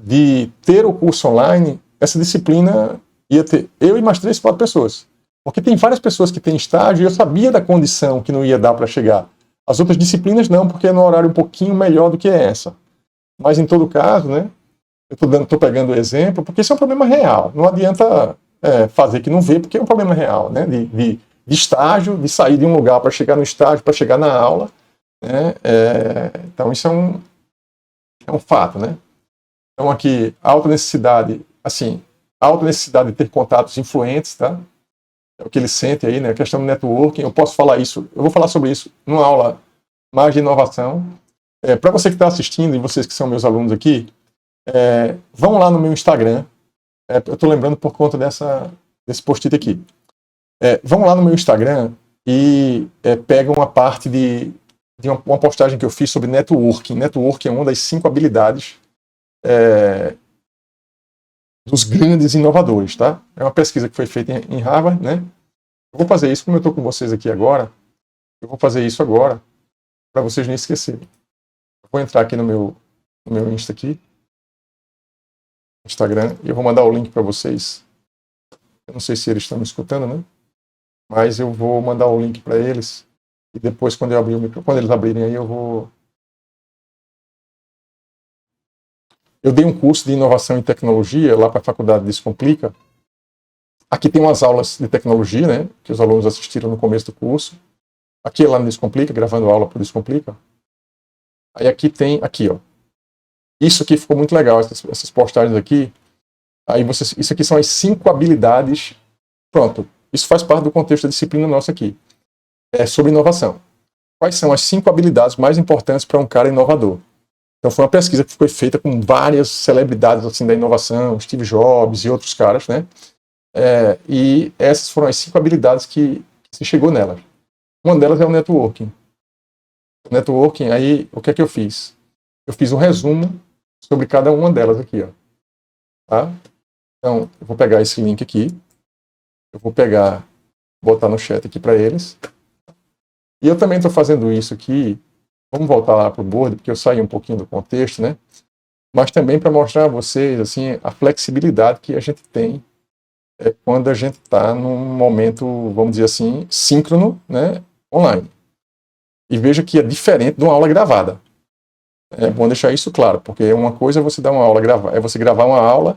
de ter o curso online, essa disciplina ia ter eu e mais 3, 4 pessoas. Porque tem várias pessoas que têm estágio e eu sabia da condição que não ia dar para chegar. As outras disciplinas não, porque é no horário um pouquinho melhor do que essa. Mas em todo caso, né, eu estou pegando o exemplo, porque isso é um problema real. Não adianta fazer que não vê, porque é um problema real, né, de estágio, de sair de um lugar para chegar no estágio, para chegar na aula. Né, então isso é um fato, né? Então aqui, alta necessidade, assim, alta necessidade de ter contatos influentes, tá? É o que eles sentem aí, né? A questão do networking, eu posso falar isso, eu vou falar sobre isso numa aula mais de inovação. Para você que está assistindo e vocês que são meus alunos aqui, vão lá no meu Instagram. Eu estou lembrando por conta desse post-it aqui. Vão lá no meu Instagram e pegam uma parte de uma postagem que eu fiz sobre networking. Networking é uma das 5 habilidades dos grandes inovadores, tá? É uma pesquisa que foi feita em Harvard, né? Eu vou fazer isso, como eu estou com vocês aqui agora, eu vou fazer isso agora, para vocês não esquecerem. Eu vou entrar aqui no meu Insta aqui, Instagram, e eu vou mandar o link para vocês. Eu não sei se eles estão me escutando, né? Mas eu vou mandar o link para eles, e depois, quando eles abrirem aí, eu dei um curso de inovação e tecnologia lá para a faculdade Descomplica. Aqui tem umas aulas de tecnologia, né, que os alunos assistiram no começo do curso. Aqui é lá no Descomplica, gravando aula para o Descomplica. Aí aqui tem, aqui, ó. Isso aqui ficou muito legal, essas postagens aqui. Aí isso aqui são as 5 habilidades. Pronto, isso faz parte do contexto da disciplina nossa aqui. É sobre inovação. Quais são as 5 habilidades mais importantes para um cara inovador? Então foi uma pesquisa que foi feita com várias celebridades assim, da inovação, Steve Jobs e outros caras, né? E essas foram as 5 habilidades que se chegou nelas. Uma delas é o networking. O networking, aí, o que é que eu fiz? Eu fiz um resumo sobre cada uma delas aqui, ó. Tá? Então, eu vou pegar esse link aqui, eu vou botar no chat aqui para eles. E eu também estou fazendo isso aqui. Vamos voltar lá para o board, porque eu saí um pouquinho do contexto, né? Mas também para mostrar a vocês assim, a flexibilidade que a gente tem quando a gente está num momento, vamos dizer assim, síncrono, né, online. E veja que é diferente de uma aula gravada. É bom deixar isso claro, porque uma coisa é você dar uma aula é você gravar uma aula,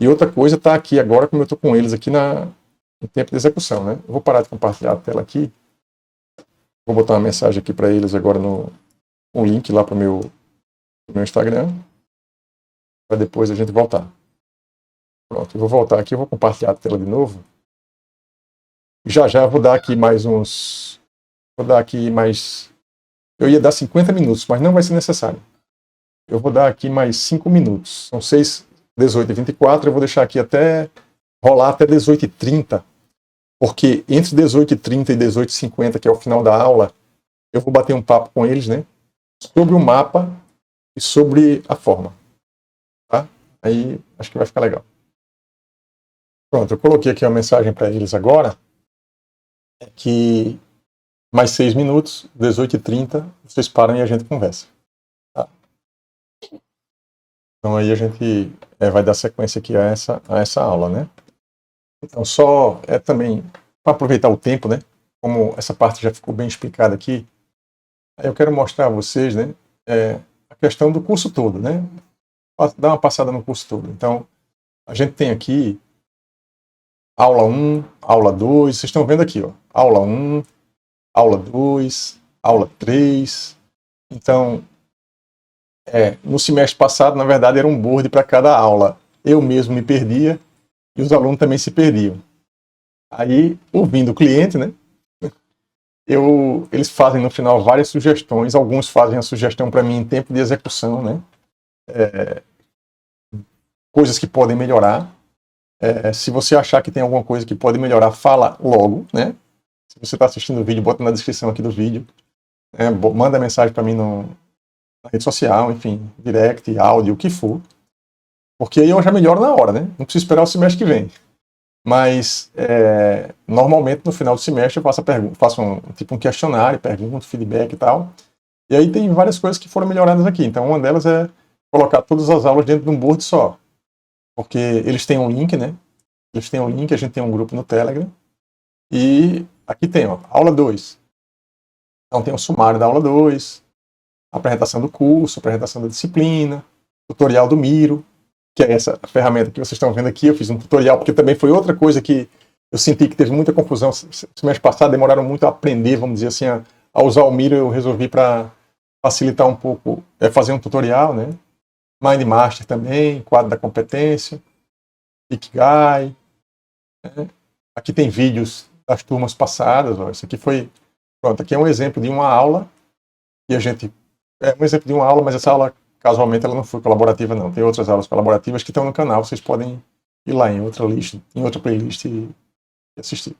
e outra coisa está aqui agora, como eu estou com eles aqui no tempo de execução, né? Eu vou parar de compartilhar a tela aqui. Vou botar uma mensagem aqui para eles agora um link lá para o meu Instagram, para depois a gente voltar. Pronto, eu vou voltar aqui, eu vou compartilhar a tela de novo. Já eu vou dar aqui mais uns... Eu ia dar 50 minutos, mas não vai ser necessário. Eu vou dar aqui mais 5 minutos. São 6, 18 e 24, eu vou deixar aqui rolar até 18h30, porque entre 18h30 e 18h50, que é o final da aula, eu vou bater um papo com eles, né? Sobre o mapa e sobre a forma. Tá? Aí acho que vai ficar legal. Pronto, eu coloquei aqui uma mensagem para eles agora, que mais 6 minutos, 18h30, vocês param e a gente conversa. Tá? Então aí a gente vai dar sequência aqui a essa aula, né? Então só também para aproveitar o tempo, né? Como essa parte já ficou bem explicada aqui, aí eu quero mostrar a vocês, né? A questão do curso todo, né? Dar uma passada no curso todo. Então a gente tem aqui aula 1, aula 2, vocês estão vendo aqui, ó, aula 1, aula 2, aula 3. Então, no semestre passado, na verdade, era um board para cada aula. Eu mesmo me perdia e os alunos também se perdiam. Aí, ouvindo o cliente, né, eles fazem no final várias sugestões, alguns fazem a sugestão para mim em tempo de execução, né, coisas que podem melhorar. Se você achar que tem alguma coisa que pode melhorar, fala logo, né? Se você está assistindo o vídeo, bota na descrição aqui do vídeo. Manda mensagem para mim na rede social, enfim, direct, áudio, o que for. Porque aí eu já melhoro na hora, né? Não preciso esperar o semestre que vem. Mas, normalmente, no final do semestre, eu faço um questionário, pergunto, feedback e tal. E aí tem várias coisas que foram melhoradas aqui. Então, uma delas é colocar todas as aulas dentro de um board só. Porque eles têm um link, né? Eles têm um link, a gente tem um grupo no Telegram. E aqui tem, ó, aula 2. Então tem o sumário da aula 2, apresentação do curso, apresentação da disciplina, tutorial do Miro, que é essa ferramenta que vocês estão vendo aqui. Eu fiz um tutorial, porque também foi outra coisa que eu senti que teve muita confusão. Semestre passado demoraram muito a aprender, vamos dizer assim, a usar o Miro. Eu resolvi, para facilitar um pouco, fazer um tutorial, né? Mind Master também, quadro da competência. Ikigai. Né? Aqui tem vídeos das turmas passadas. Ó. Isso aqui foi... Pronto, aqui é um exemplo de uma aula que a gente... É um exemplo de uma aula, mas essa aula, casualmente, ela não foi colaborativa, não. Tem outras aulas colaborativas que estão no canal. Vocês podem ir lá em outra lista, em outra playlist e assistir.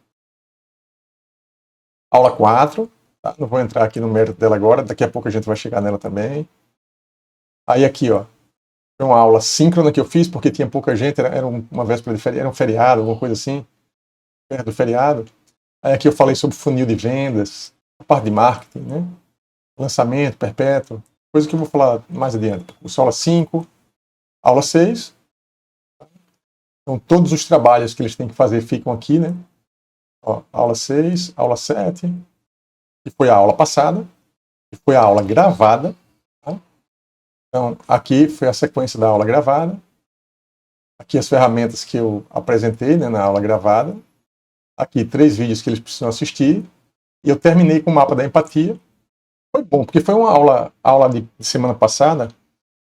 Aula 4. Tá? Não vou entrar aqui no mérito dela agora. Daqui a pouco a gente vai chegar nela também. Aí aqui, ó. Foi uma aula síncrona que eu fiz, porque tinha pouca gente. Era uma véspera de feriado, era um feriado, alguma coisa assim. Perto do feriado. Aí aqui eu falei sobre funil de vendas, a parte de marketing, né? Lançamento perpétuo, coisa que eu vou falar mais adiante. Isso, aula 5, aula 6. Então, todos os trabalhos que eles têm que fazer ficam aqui, né? Ó, aula 6, aula 7, que foi a aula passada, que foi a aula gravada. Tá? Então, aqui foi a sequência da aula gravada. Aqui as ferramentas que eu apresentei, né, na aula gravada. Aqui 3 vídeos que eles precisam assistir. E eu terminei com o mapa da empatia. Foi bom, porque foi uma aula de semana passada.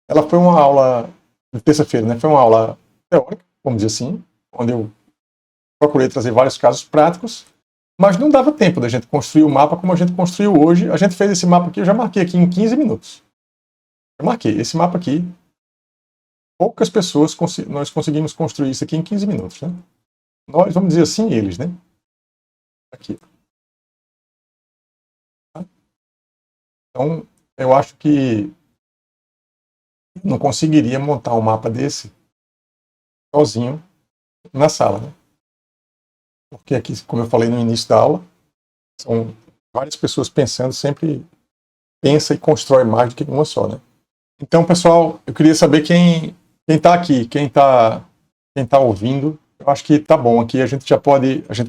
Ela foi uma aula de terça-feira, né? Foi uma aula teórica, vamos dizer assim, onde eu procurei trazer vários casos práticos, mas não dava tempo da gente construir o mapa como a gente construiu hoje. A gente fez esse mapa aqui, eu já marquei aqui em 15 minutos. Eu marquei esse mapa aqui. Poucas pessoas nós conseguimos construir isso aqui em 15 minutos, né? Nós, vamos dizer assim, eles, né? Aqui. Então, eu acho que não conseguiria montar um mapa desse sozinho na sala, né? Porque aqui, como eu falei no início da aula, são várias pessoas pensando, sempre pensa e constrói mais do que uma só, né? Então, pessoal, eu queria saber quem está aqui, quem tá ouvindo. Eu acho que tá bom aqui, a gente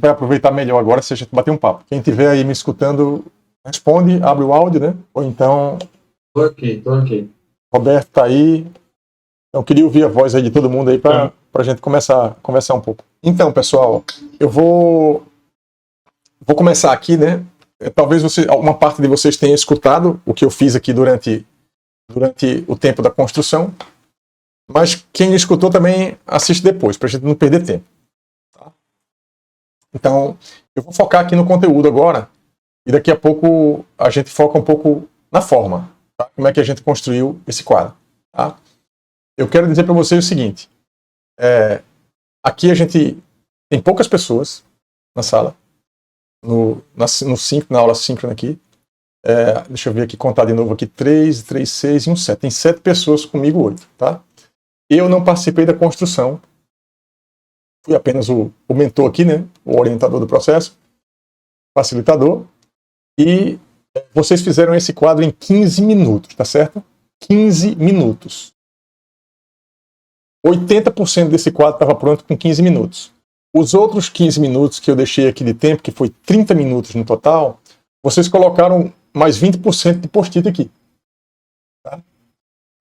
vai aproveitar melhor agora se a gente bater um papo. Quem estiver aí me escutando, responde, abre o áudio, né? Ou então... Tô aqui. Roberto tá aí. Então, eu queria ouvir a voz aí de todo mundo aí para a gente começar a conversar um pouco. Então, pessoal, eu vou começar aqui, né? Talvez uma parte de vocês tenha escutado o que eu fiz aqui durante o tempo da construção, mas quem escutou também assiste depois, para a gente não perder tempo. Tá? Então, eu vou focar aqui no conteúdo agora, e daqui a pouco a gente foca um pouco na forma, tá? Como é que a gente construiu esse quadro. Tá? Eu quero dizer para vocês o seguinte, aqui a gente tem poucas pessoas na sala, na aula síncrona aqui. Deixa eu ver aqui, contar de novo aqui, 3, 6 e 1, 7. Tem 7 pessoas comigo, 8, tá? Eu não participei da construção, fui apenas o mentor aqui, né? O orientador do processo, facilitador, e vocês fizeram esse quadro em 15 minutos, tá certo? 15 minutos. 80% desse quadro estava pronto com 15 minutos. Os outros 15 minutos que eu deixei aqui de tempo, que foi 30 minutos no total, vocês colocaram mais 20% de post-it aqui. Tá?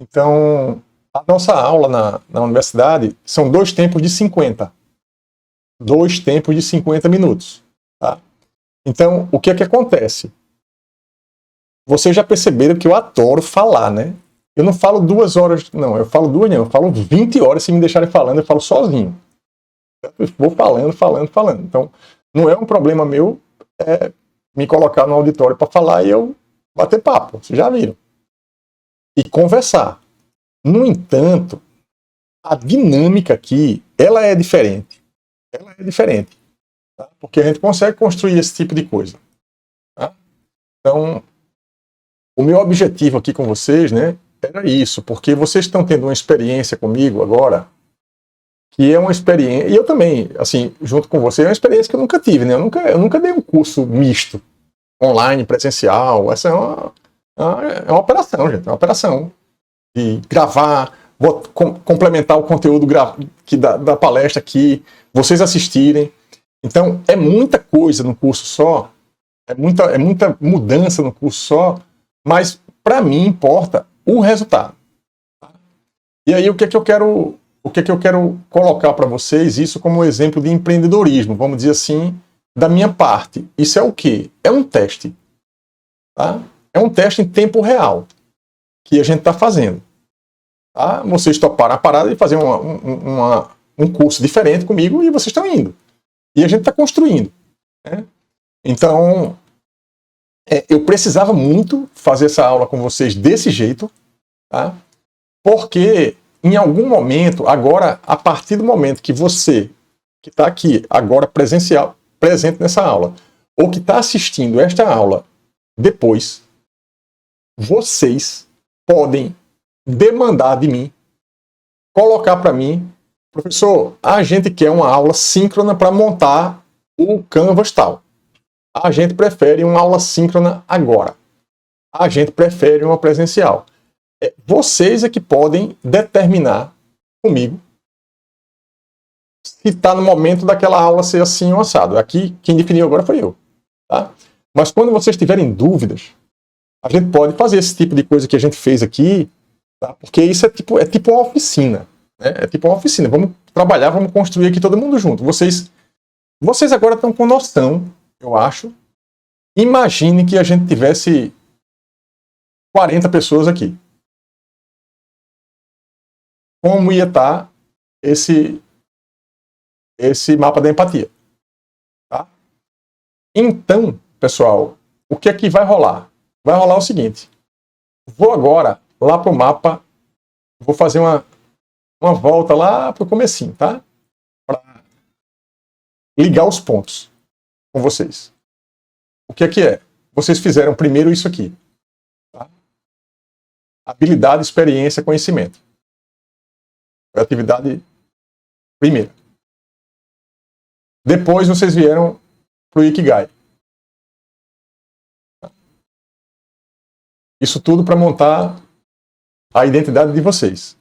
Então, a nossa aula na universidade são 2 tempos de 50. 2 tempos de 50 minutos. Tá? Então, o que é que acontece? Vocês já perceberam que eu adoro falar, né? Eu não falo 2 horas, não. Eu falo 2 não. Eu falo 20 horas se me deixarem falando, eu falo sozinho. Eu vou falando. Então, não é um problema meu me colocar no auditório para falar e eu bater papo. Vocês já viram. E conversar. No entanto, a dinâmica aqui, ela é diferente. Tá? Porque a gente consegue construir esse tipo de coisa. Tá? Então, o meu objetivo aqui com vocês, né, era isso, porque vocês estão tendo uma experiência comigo agora, que é uma experiência, e eu também, assim, junto com você, é uma experiência que eu nunca tive, né? Eu nunca dei um curso misto, online, presencial. Essa é uma operação, gente, é uma operação de gravar, complementar o conteúdo da palestra aqui, vocês assistirem. Então, é muita coisa no curso só, é muita mudança no curso só, mas para mim importa o resultado. E aí o que é que eu quero colocar para vocês, isso como exemplo de empreendedorismo, vamos dizer assim, da minha parte. Isso é o quê? É um teste. Tá? É um teste em tempo real que a gente está fazendo. Tá? Vocês toparam a parada de fazer um um curso diferente comigo e vocês estão indo. E a gente está construindo. Né? Então, eu precisava muito fazer essa aula com vocês desse jeito, tá? Porque em algum momento, agora, a partir do momento que você, que está aqui agora presencial, presente nessa aula, ou que está assistindo esta aula depois, vocês podem demandar de mim, colocar para mim, professor, a gente quer uma aula síncrona para montar o Canvas tal. A gente prefere uma aula síncrona agora. A gente prefere uma presencial. Vocês é que podem determinar comigo se está no momento daquela aula ser assim ou assado. Aqui, quem definiu agora foi eu. Tá? Mas quando vocês tiverem dúvidas, a gente pode fazer esse tipo de coisa que a gente fez aqui, tá? Porque isso é tipo uma oficina. Né? É tipo uma oficina. Vamos trabalhar, vamos construir aqui todo mundo junto. Vocês agora estão com noção, eu acho. Imagine que a gente tivesse 40 pessoas aqui. Como ia estar esse mapa da empatia. Tá? Então, pessoal, o que é que vai rolar? Vai rolar o seguinte. Vou agora lá para o mapa, vou fazer uma volta lá para o comecinho, tá? Para ligar os pontos com vocês. O que é? Vocês fizeram primeiro isso aqui. Tá? Habilidade, experiência, conhecimento. Foi a atividade primeira. Depois vocês vieram para o Ikigai. Isso tudo para montar a identidade de vocês.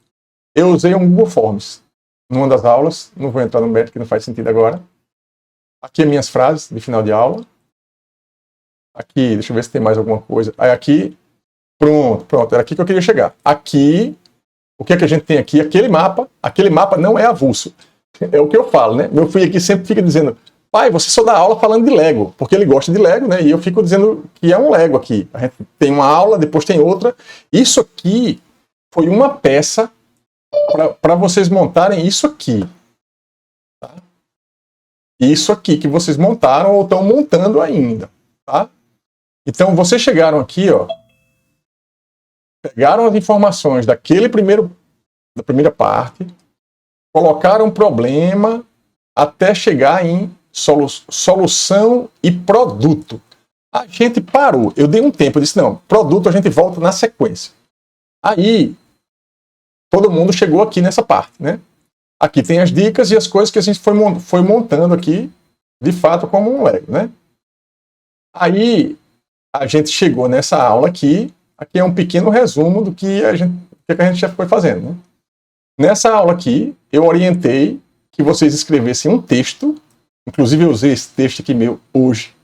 Eu usei um Google Forms numa das aulas, não vou entrar no mérito que não faz sentido agora. Aqui minhas frases de final de aula. Aqui, deixa eu ver se tem mais alguma coisa. Aí aqui, pronto, era aqui que eu queria chegar. Aqui, o que é que a gente tem aqui? Aquele mapa não é avulso. É o que eu falo, né? Meu filho aqui sempre fica dizendo, pai, você só dá aula falando de Lego, porque ele gosta de Lego, né? E eu fico dizendo que é um Lego aqui. A gente tem uma aula, depois tem outra. Isso aqui foi uma peça para vocês montarem isso aqui. Tá? Isso aqui que vocês montaram ou estão montando ainda. Tá? Então, vocês chegaram aqui, ó, pegaram as informações da primeira parte, colocaram um problema até chegar em solução e produto. A gente parou. Eu dei um tempo, eu disse, não, produto a gente volta na sequência. Aí, todo mundo chegou aqui nessa parte, né? Aqui tem as dicas e as coisas que a gente foi montando aqui, de fato, como um Lego, né? Aí, a gente chegou nessa aula aqui. Aqui é um pequeno resumo do que a gente já foi fazendo, né? Nessa aula aqui, eu orientei que vocês escrevessem um texto, inclusive eu usei esse texto aqui meu hoje,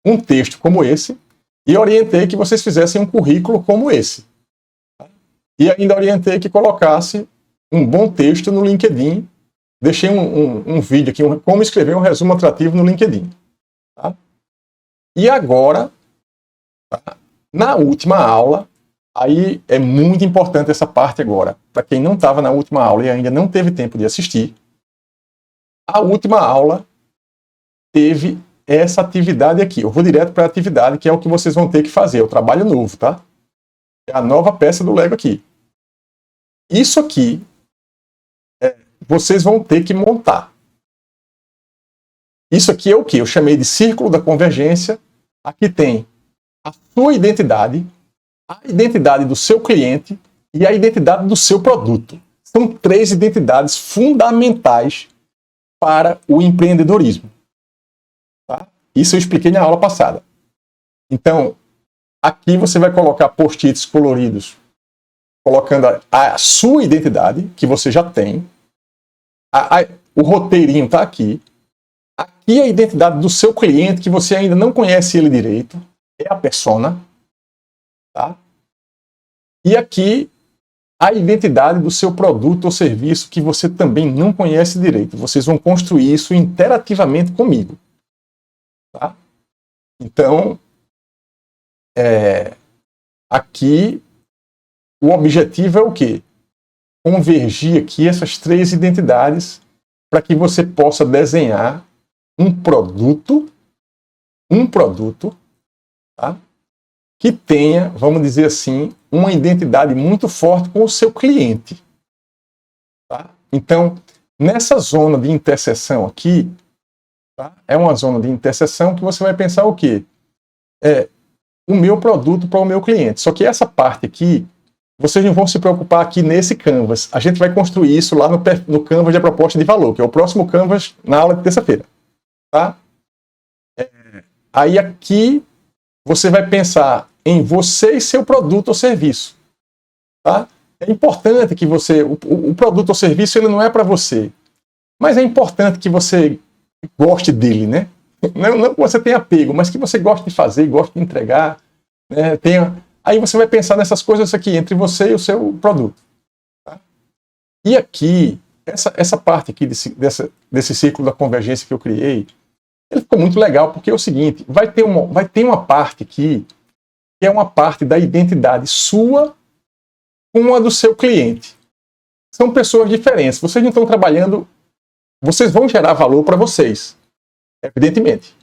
um texto como esse, e orientei que vocês fizessem um currículo como esse. E ainda orientei que colocasse um bom texto no LinkedIn. Deixei um vídeo aqui, como escrever um resumo atrativo no LinkedIn. Tá? E agora, tá? Na última aula, aí é muito importante essa parte agora. Para quem não estava na última aula e ainda não teve tempo de assistir, a última aula teve essa atividade aqui. Eu vou direto para a atividade, que é o que vocês vão ter que fazer. É o trabalho novo, tá? É a nova peça do Lego aqui. Isso aqui, vocês vão ter que montar. Isso aqui é o que? Eu chamei de círculo da convergência. Aqui tem a sua identidade, a identidade do seu cliente e a identidade do seu produto. São 3 identidades fundamentais para o empreendedorismo. Tá? Isso eu expliquei na aula passada. Então, aqui você vai colocar post-its coloridos, colocando a sua identidade, que você já tem. O roteirinho está aqui. Aqui a identidade do seu cliente, que você ainda não conhece ele direito. É a persona. Tá? E aqui a identidade do seu produto ou serviço, que você também não conhece direito. Vocês vão construir isso interativamente comigo. Tá? Então, aqui o objetivo é o quê? Convergir aqui essas 3 identidades para que você possa desenhar um produto, tá? Que tenha, vamos dizer assim, uma identidade muito forte com o seu cliente. Tá? Então, nessa zona de interseção aqui, tá? É uma zona de interseção que você vai pensar o quê? O meu produto para o meu cliente. Só que essa parte aqui, vocês não vão se preocupar aqui nesse Canvas. A gente vai construir isso lá no Canvas de proposta de valor, que é o próximo Canvas na aula de terça-feira. Tá? Aí aqui você vai pensar em você e seu produto ou serviço. Tá? É importante que você... O produto ou serviço ele não é para você. Mas é importante que você goste dele, né? Não que você tenha apego, mas que você goste de fazer, goste de entregar. Né? Aí você vai pensar nessas coisas aqui, entre você e o seu produto. Tá? E aqui, essa parte aqui desse círculo da convergência que eu criei, ele ficou muito legal, porque é o seguinte, vai ter uma parte aqui, que é uma parte da identidade sua com a do seu cliente. São pessoas diferentes. Vocês não estão trabalhando... Vocês vão gerar valor para vocês, evidentemente.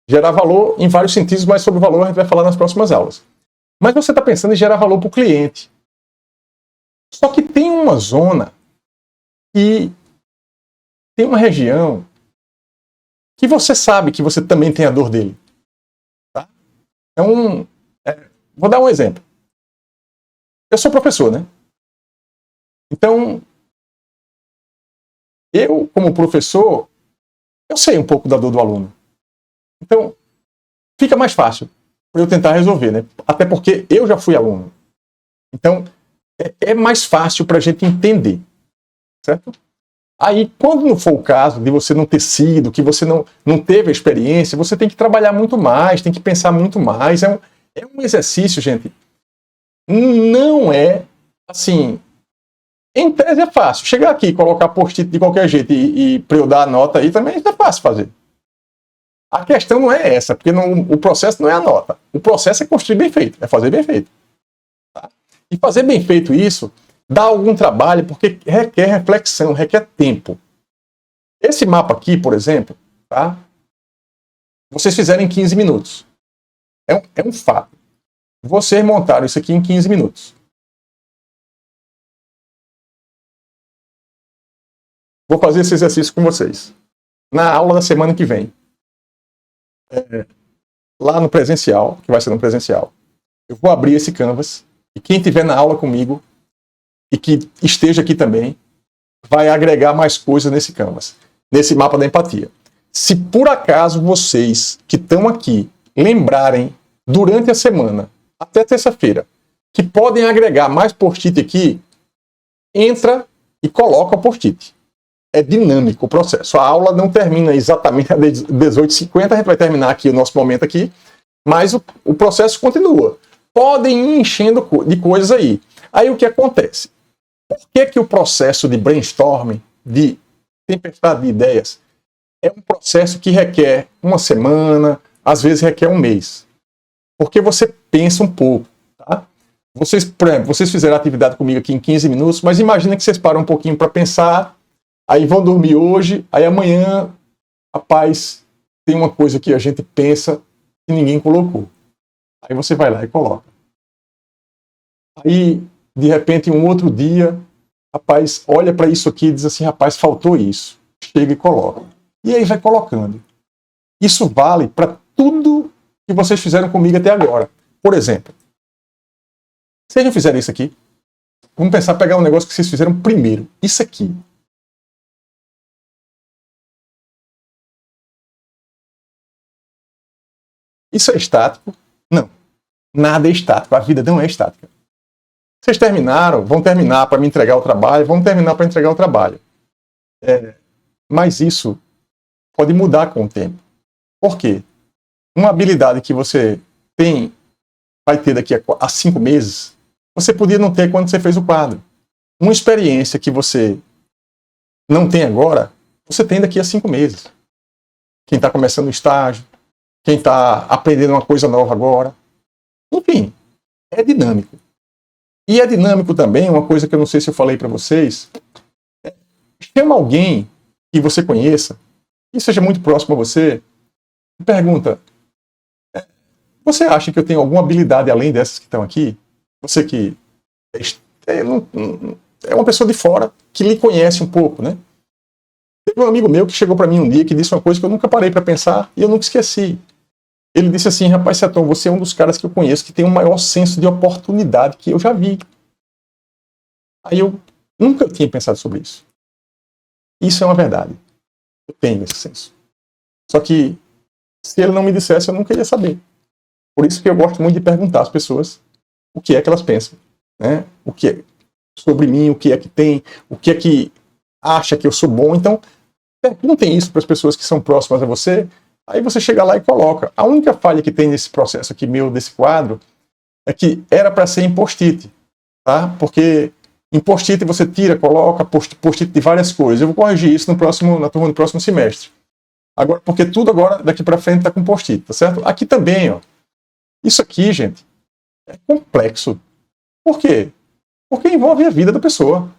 Gerar valor em vários sentidos, mas sobre o valor a gente vai falar nas próximas aulas. Mas você está pensando em gerar valor para o cliente. Só que tem uma zona e tem uma região que você sabe que você também tem a dor dele. Tá? Então, vou dar um exemplo. Eu sou professor, né? Então, eu, como professor, eu sei um pouco da dor do aluno. Então, fica mais fácil para eu tentar resolver, né? Até porque eu já fui aluno. Então, é mais fácil para a gente entender. Certo? Aí, quando não for o caso de você não ter sido, que você não teve a experiência, você tem que trabalhar muito mais, tem que pensar muito mais. É um exercício, gente. Não é assim... Em tese é fácil. Chegar aqui e colocar post-it de qualquer jeito e para eu dar a nota aí também é fácil fazer. A questão não é essa, porque o processo não é a nota. O processo é construir bem feito, é fazer bem feito. Tá? E fazer bem feito isso dá algum trabalho, porque requer reflexão, requer tempo. Esse mapa aqui, por exemplo, tá? Vocês fizeram em 15 minutos. É um fato. Vocês montaram isso aqui em 15 minutos. Vou fazer esse exercício com vocês. Na aula da semana que vem. Lá no presencial, que vai ser no presencial. Eu vou abrir esse Canvas. E quem estiver na aula comigo, e que esteja aqui também, vai agregar mais coisas nesse Canvas. Nesse mapa da empatia. Se por acaso vocês que estão aqui lembrarem durante a semana, até terça-feira, que podem agregar mais post-it aqui, entra e coloca o post-it. É dinâmico o processo. A aula não termina exatamente às 18h50, a gente vai terminar aqui o nosso momento aqui, mas o processo continua. Podem ir enchendo de coisas aí. Aí o que acontece? Por que o processo de brainstorming, de tempestade de ideias, é um processo que requer uma semana, às vezes requer um mês? Porque você pensa um pouco. Tá? Vocês, por exemplo, vocês fizeram a atividade comigo aqui em 15 minutos, mas imagina que vocês param um pouquinho para pensar, aí vão dormir hoje, aí amanhã, rapaz, tem uma coisa que a gente pensa que ninguém colocou. Aí você vai lá e coloca. Aí, de repente, um outro dia, rapaz, olha para isso aqui e diz assim, rapaz, faltou isso. Chega e coloca. E aí vai colocando. Isso vale para tudo que vocês fizeram comigo até agora. Por exemplo, vocês já fizeram isso aqui? Vamos pensar, pegar um negócio que vocês fizeram primeiro. Isso aqui. Isso é estático? Não. Nada é estático. A vida não é estática. Vocês terminaram, vão terminar para me entregar o trabalho, vão terminar para entregar o trabalho. Mas isso pode mudar com o tempo. Por quê? Uma habilidade que você vai ter daqui a 5 meses, você podia não ter quando você fez o quadro. Uma experiência que você não tem agora, você tem daqui a 5 meses. Quem está começando o estágio, quem está aprendendo uma coisa nova agora. Enfim, é dinâmico. E é dinâmico também, uma coisa que eu não sei se eu falei para vocês, chama alguém que você conheça, que seja muito próximo a você, pergunta, você acha que eu tenho alguma habilidade além dessas que estão aqui? Você que é uma pessoa de fora que lhe conhece um pouco, né? Teve um amigo meu que chegou para mim um dia que disse uma coisa que eu nunca parei para pensar e eu nunca esqueci. Ele disse assim, rapaz, Seton, você é um dos caras que eu conheço que tem o maior senso de oportunidade que eu já vi. Aí eu nunca tinha pensado sobre isso. Isso é uma verdade. Eu tenho esse senso. Só que se ele não me dissesse, eu nunca ia saber. Por isso que eu gosto muito de perguntar às pessoas o que é que elas pensam, né? O que é sobre mim, o que é que tem, o que é que acha que eu sou bom. Então, perguntem isso para as pessoas que são próximas a você, aí você chega lá e coloca. A única falha que tem nesse processo aqui meu, desse quadro, é que era para ser em post-it, tá? Porque em post-it você tira, coloca post-it de várias coisas. Eu vou corrigir isso na turma do próximo semestre. Agora, porque tudo agora, daqui para frente, está com post-it, tá certo? Aqui também, ó. Isso aqui, gente, é complexo. Por quê? Porque envolve a vida da pessoa.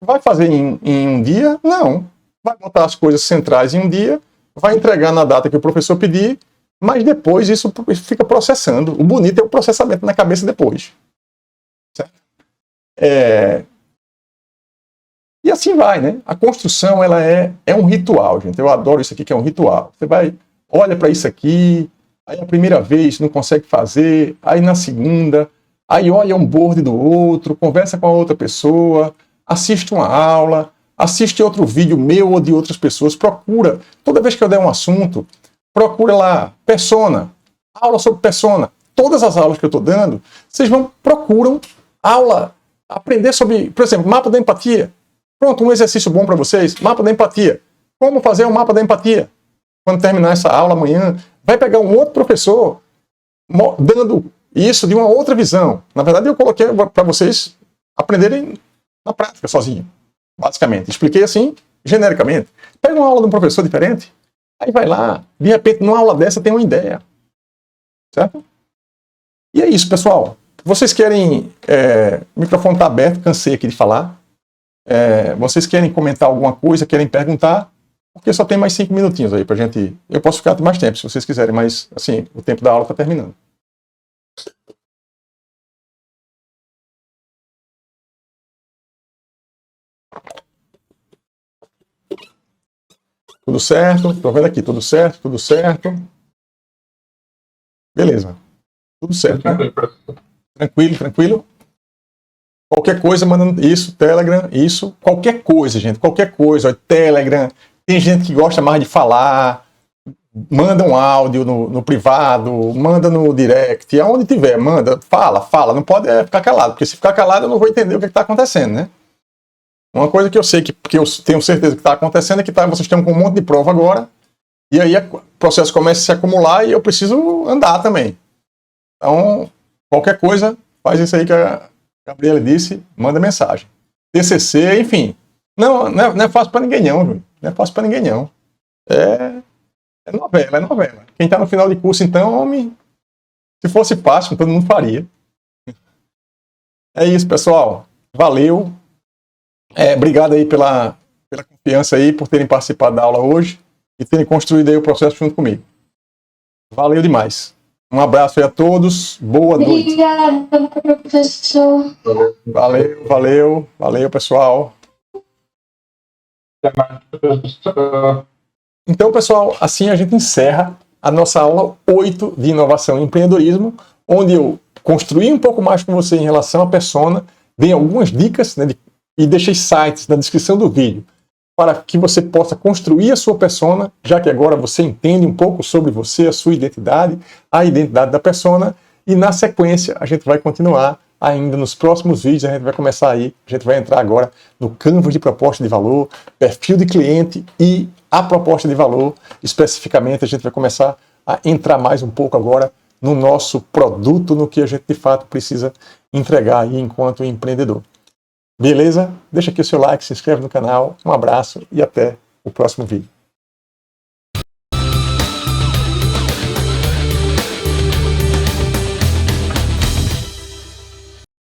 Vai fazer em um dia? Não. Vai botar as coisas centrais em um dia, vai entregar na data que o professor pedir, mas depois isso fica processando. O bonito é o processamento na cabeça depois. Certo? E assim vai, né? A construção, ela é um ritual, gente. Eu adoro isso aqui, que é um ritual. Você olha para isso aqui, aí a primeira vez não consegue fazer, aí na segunda, aí olha um board do outro, conversa com a outra pessoa, assiste uma aula, assiste outro vídeo meu ou de outras pessoas, procura, toda vez que eu der um assunto, procura lá, persona, aula sobre persona. Todas as aulas que eu estou dando, vocês procuram aula, aprender sobre, por exemplo, mapa da empatia. Pronto, um exercício bom para vocês, mapa da empatia. Como fazer um mapa da empatia? Quando terminar essa aula amanhã, vai pegar um outro professor dando isso de uma outra visão. Na verdade, eu coloquei para vocês aprenderem na prática, sozinho, basicamente. Expliquei assim, genericamente. Pega uma aula de um professor diferente, aí vai lá, de repente, numa aula dessa tem uma ideia. Certo? E é isso, pessoal. Vocês querem... o microfone está aberto, cansei aqui de falar. Vocês querem comentar alguma coisa, querem perguntar? Porque só tem mais 5 minutinhos aí pra gente... Eu posso ficar mais tempo, se vocês quiserem, mas, assim, o tempo da aula está terminando. Tudo certo? Estou vendo aqui, tudo certo, tudo certo. Beleza. Tudo certo, né? Tranquilo, tranquilo. Qualquer coisa, mandando isso, Telegram, isso. Qualquer coisa, gente, qualquer coisa. Ó, Telegram. Tem gente que gosta mais de falar. Manda um áudio no privado, manda no direct, aonde tiver, manda, fala. Não pode ficar calado, porque se ficar calado eu não vou entender o que está acontecendo, né? Uma coisa que eu sei, que eu tenho certeza que está acontecendo, é que vocês estão com um monte de prova agora, e aí o processo começa a se acumular e eu preciso andar também. Então, qualquer coisa, faz isso aí que a Gabriela disse, manda mensagem. TCC, enfim. Não é fácil para ninguém não, Júlio. Não é fácil para ninguém não. É novela. Quem está no final de curso, então, homem, se fosse fácil, todo mundo faria. É isso, pessoal. Valeu. Obrigado aí pela confiança aí, por terem participado da aula hoje e terem construído aí o processo junto comigo. Valeu demais. Um abraço aí a todos. Boa noite. Obrigada, professor. Valeu, pessoal. Então, pessoal, assim a gente encerra a nossa aula 8 de inovação e empreendedorismo, onde eu construí um pouco mais com você em relação à persona, dei algumas dicas, né, e deixei sites na descrição do vídeo para que você possa construir a sua persona, já que agora você entende um pouco sobre você, a sua identidade, a identidade da persona, e na sequência a gente vai continuar ainda nos próximos vídeos, a gente vai começar aí, a gente vai entrar agora no Canvas de proposta de valor, perfil de cliente e a proposta de valor. Especificamente, a gente vai começar a entrar mais um pouco agora no nosso produto, no que a gente de fato precisa entregar aí enquanto empreendedor. Beleza? Deixa aqui o seu like, se inscreve no canal, um abraço e até o próximo vídeo.